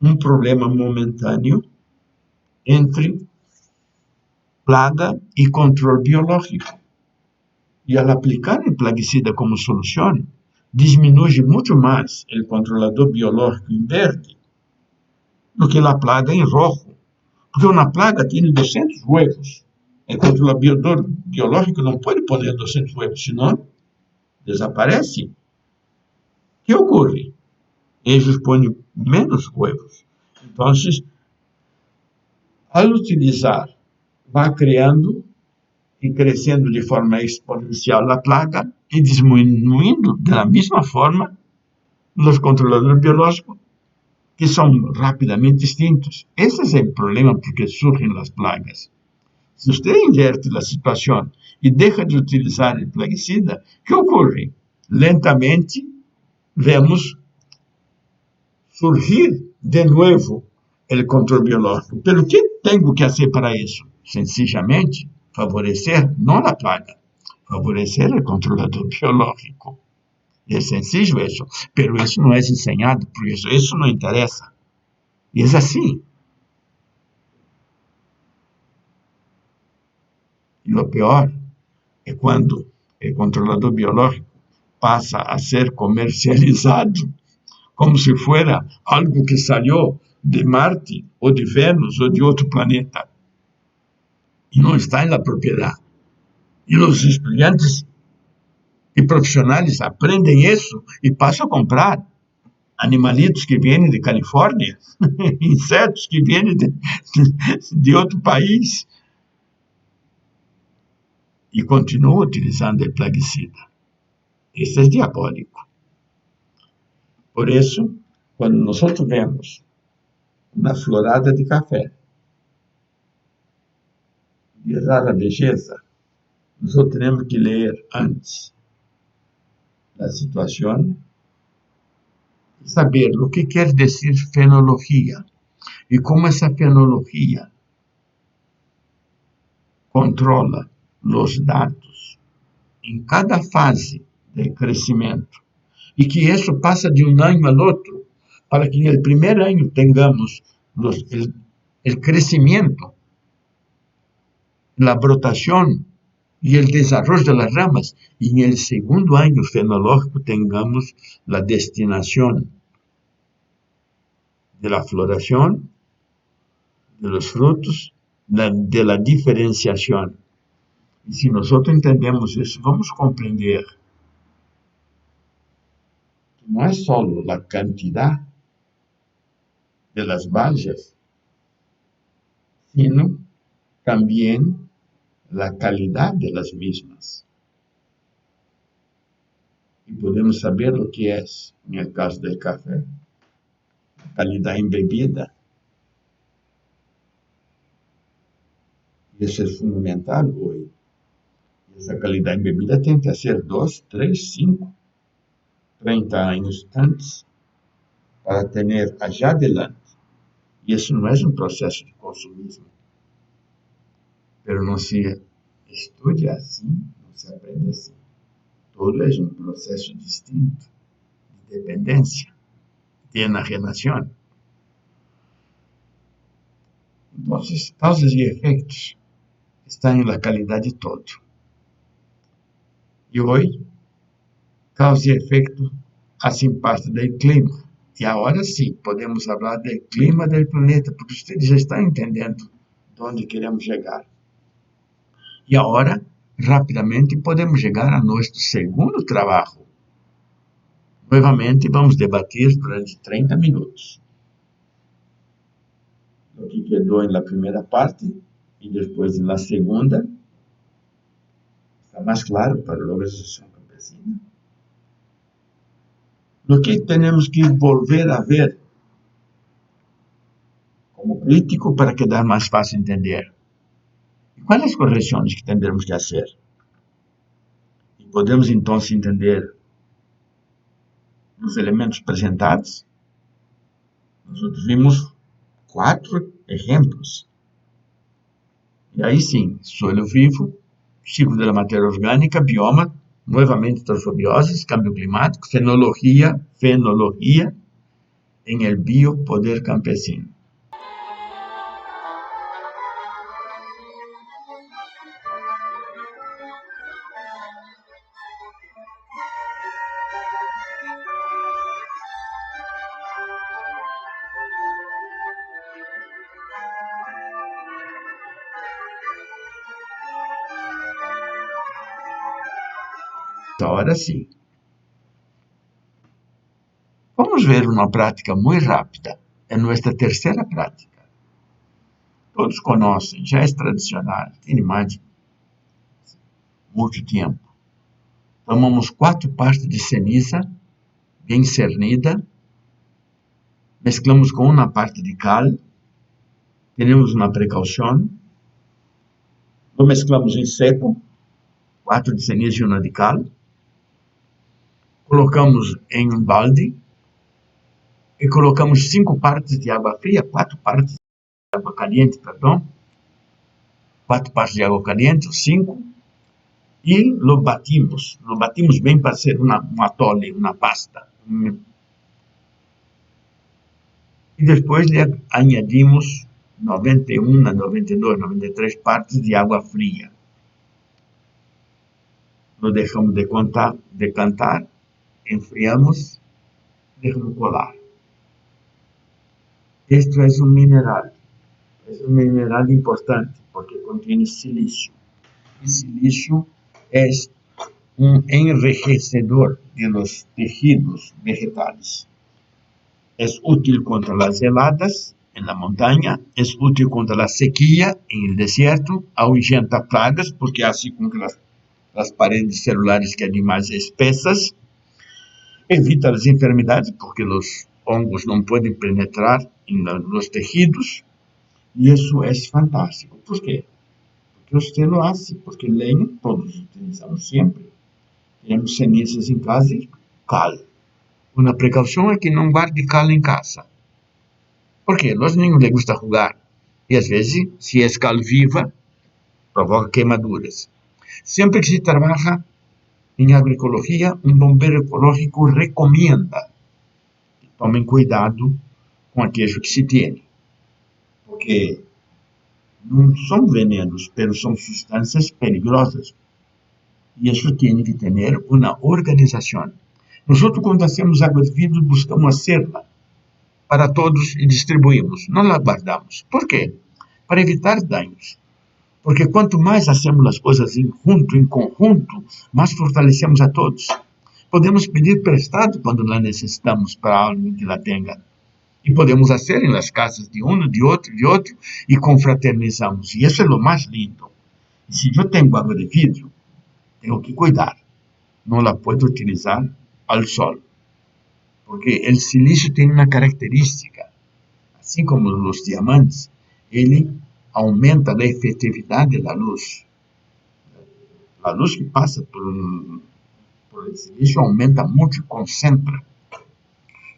um problema momentâneo entre plaga e controle biológico. E ao aplicar o plaguicida como solução, diminui muito mais o controlador biológico em verde do que a plaga em rojo. Porque uma plaga tem 200 huevos. O controlador biológico não pode pôr 200 huevos, senão desaparece. O que ocorre? Eles põem menos huevos. Então, ao utilizar, vai criando e crescendo de forma exponencial a plaga e diminuindo da mesma forma os controladores biológicos, que são rapidamente extintos. Esse é o problema porque surgem as plagas. Se você inverte a situação e deixa de utilizar o plaguicida, o que ocorre? Lentamente, vemos surgir de novo o controle biológico. Pero o que tenho que fazer para isso? Sencillamente, favorecer não a plaga, favorecer o controlador biológico. É sencillo isso, pero isso não é ensinado, por isso não interessa. E é assim. E o pior é quando o controlador biológico passa a ser comercializado como se fosse algo que saiu de Marte, ou de Vênus, ou de outro planeta. E não está na propriedade. E os estudantes e profissionais aprendem isso e passam a comprar animalitos que vêm de Califórnia, insetos que vêm de outro país, e continuam utilizando o plaguicida. Isso é diabólico. Por isso, quando nós vemos uma florada de café de rara beleza, nós temos que ler antes da situação e saber o que quer dizer fenologia e como essa fenologia controla os dados em cada fase de crescimento e que isso passa de um ano ao outro para que no primeiro ano tenhamos o crescimento, a brotação e o desenvolvimento das ramas, e no segundo ano fenológico tenhamos a destinação da floração, de los frutos, de la diferenciação. E se nós entendemos isso, vamos compreender que não é só a quantidade de las vallas, sino também a calidade de las mismas. E podemos saber o que é, no caso do café, a qualidade embebida. Isso é fundamental hoje. Essa qualidade embebida tem que ser 2, 3, 5, 30 anos antes para ter allá adelante. E isso não é um processo de consumismo. Pero não se estuda assim, não se aprende assim. Todo é um processo distinto de dependência, de enajenação. Então, causas e efeitos estão na qualidade toda. E hoje, causa e efeito fazem parte do clima E agora sim, podemos falar do clima do planeta, porque vocês já estão entendendo de onde queremos chegar. E agora, rapidamente, podemos chegar a nosso segundo trabalho. Novamente, vamos debater durante 30 minutos o que quedou na primeira parte e depois na segunda. Está mais claro para a organização campesina. No que temos que volver a ver como crítico para quedar mais fácil entender. E quais as correções que temos que fazer? E podemos então entender os elementos apresentados. Nós vimos 4 exemplos. E aí sim, solo vivo, ciclo da matéria orgânica, bioma, novamente trofobiose, câmbio climático, fenologia em el biopoder campesino. Agora sim. Vamos ver uma prática muito rápida. É nossa terceira prática. Todos conhecem, já é tradicional, tem mais de muito tempo. Tomamos 4 partes de ceniza, bem cernida, mesclamos com uma parte de cal, temos uma precaução, lo mesclamos em seco, 4 de ceniza e 1 de cal, colocamos em um balde e colocamos 5 partes de água fria, 4 partes de água caliente, 4 partes de água caliente, 5, e lo batimos bem para ser um atole, uma pasta. E depois lhe añadimos 91, 92, 93 partes de água fria. Lo deixamos decantar, enfriamos, deixamos colar. Este é um mineral importante porque contém silício. E silício é um enrijecedor de los tejidos vegetales. É útil contra as heladas na montanha, é útil contra a sequía no deserto, ahuyenta plagas, porque assim com que as paredes celulares quedem mais espessas, evita as enfermidades, porque os hongos não podem penetrar nos tejidos, e isso é fantástico. Por quê? Porque você lo hace, porque lenha todos utilizamos sempre. Temos cenizas em casa e cal. Uma precaução é que não guarde cal em casa. Por quê? Aos niños les gusta jogar. E às vezes, se é cal viva, provoca queimaduras. Sempre que se trabalha em agroecologia, um bombeiro ecológico recomenda que tomem cuidado com aquilo que se tem. Porque não são venenos, mas são substâncias perigosas. E isso tem que ter uma organização. Nós, quando hacemos água de vidro, buscamos hacerla para todos e distribuímos. Não la guardamos. Por quê? Para evitar danos. Porque quanto mais hacemos as coisas em conjunto, mais fortalecemos a todos. Podemos pedir prestado quando la necessitamos para alguém que la tenha. E podemos fazer nas casas de um, de outro, e confraternizamos. E isso é o mais lindo. E se eu tenho água de vidro, tenho que cuidar. Não la posso utilizar ao sol. Porque o silício tem uma característica. Assim como os diamantes, ele aumenta a efetividade da luz. A luz que passa por o silício aumenta muito e concentra.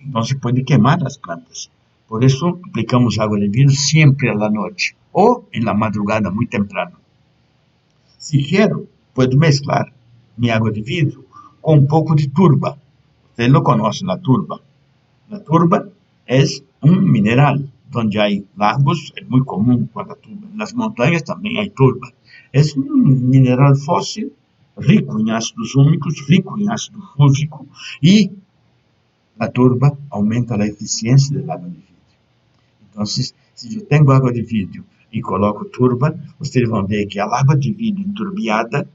Então se pode queimar as plantas. Por isso, aplicamos água de vidro sempre à noite ou na madrugada muito temprano. Se quero, pode mesclar minha água de vidro com um pouco de turba. Você não conhece a turba. A turba é um mineral. Onde há lagos, é muito comum quando a turba. Nas montanhas também há turba. É um mineral fóssil rico em ácidos úmicos, rico em ácido fúlvico e La turba aumenta la eficiencia del agua de vidrio. Entonces, si yo tengo agua de vidrio y coloco turba, ustedes van a ver que el agua de vidrio enturbiada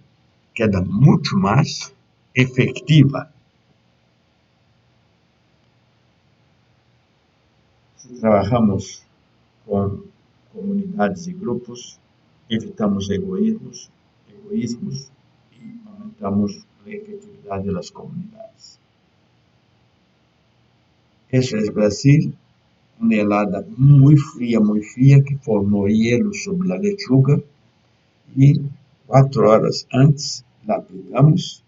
queda mucho más efectiva. Si trabajamos con comunidades y grupos, evitamos egoísmos y aumentamos la efectividad de las comunidades. Eso es Brasil, una helada muy fría que formó hielo sobre la lechuga y 4 horas antes la aplicamos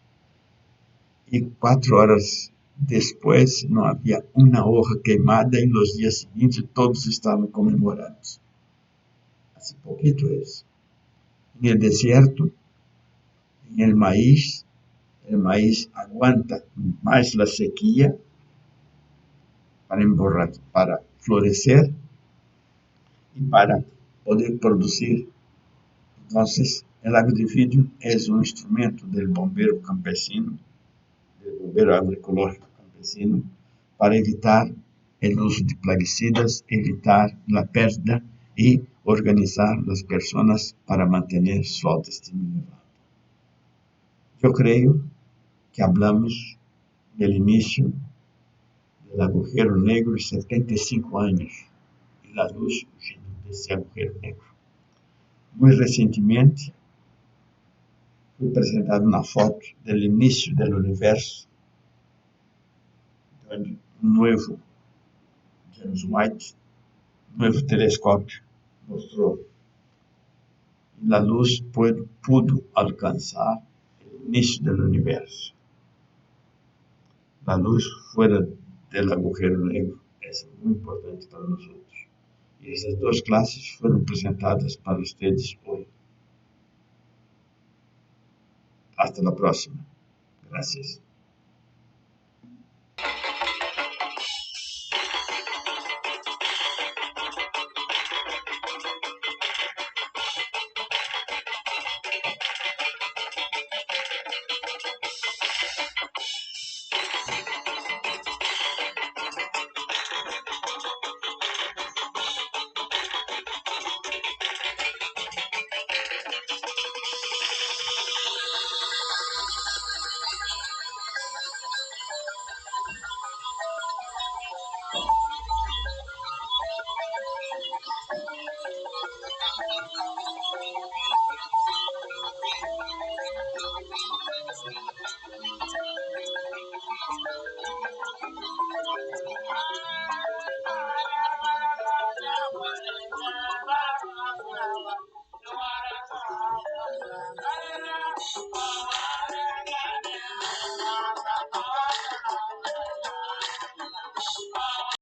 y 4 horas después no había una hoja quemada y los días siguientes todos estaban conmemorando. Hace poquito eso. En el desierto, en el maíz aguanta más la sequía para florecer y para poder producir. Entonces, el agua de vidrio es un instrumento del bombero campesino, del bombero agroecológico campesino, para evitar el uso de plaguicidas, evitar la pérdida y organizar las personas para mantener su autoestima elevada. Yo creo que hablamos del inicio del agujero negro de 75 años y la luz de ese agujero negro. Muy recientemente fue presentada una foto del inicio del universo, donde un nuevo James White, un nuevo telescopio, mostró que la luz pudo alcanzar el inicio del universo. La luz fuera del agujero negro es muy importante para nosotros. Y esas dos clases fueron presentadas para ustedes hoy. Hasta la próxima. Gracias.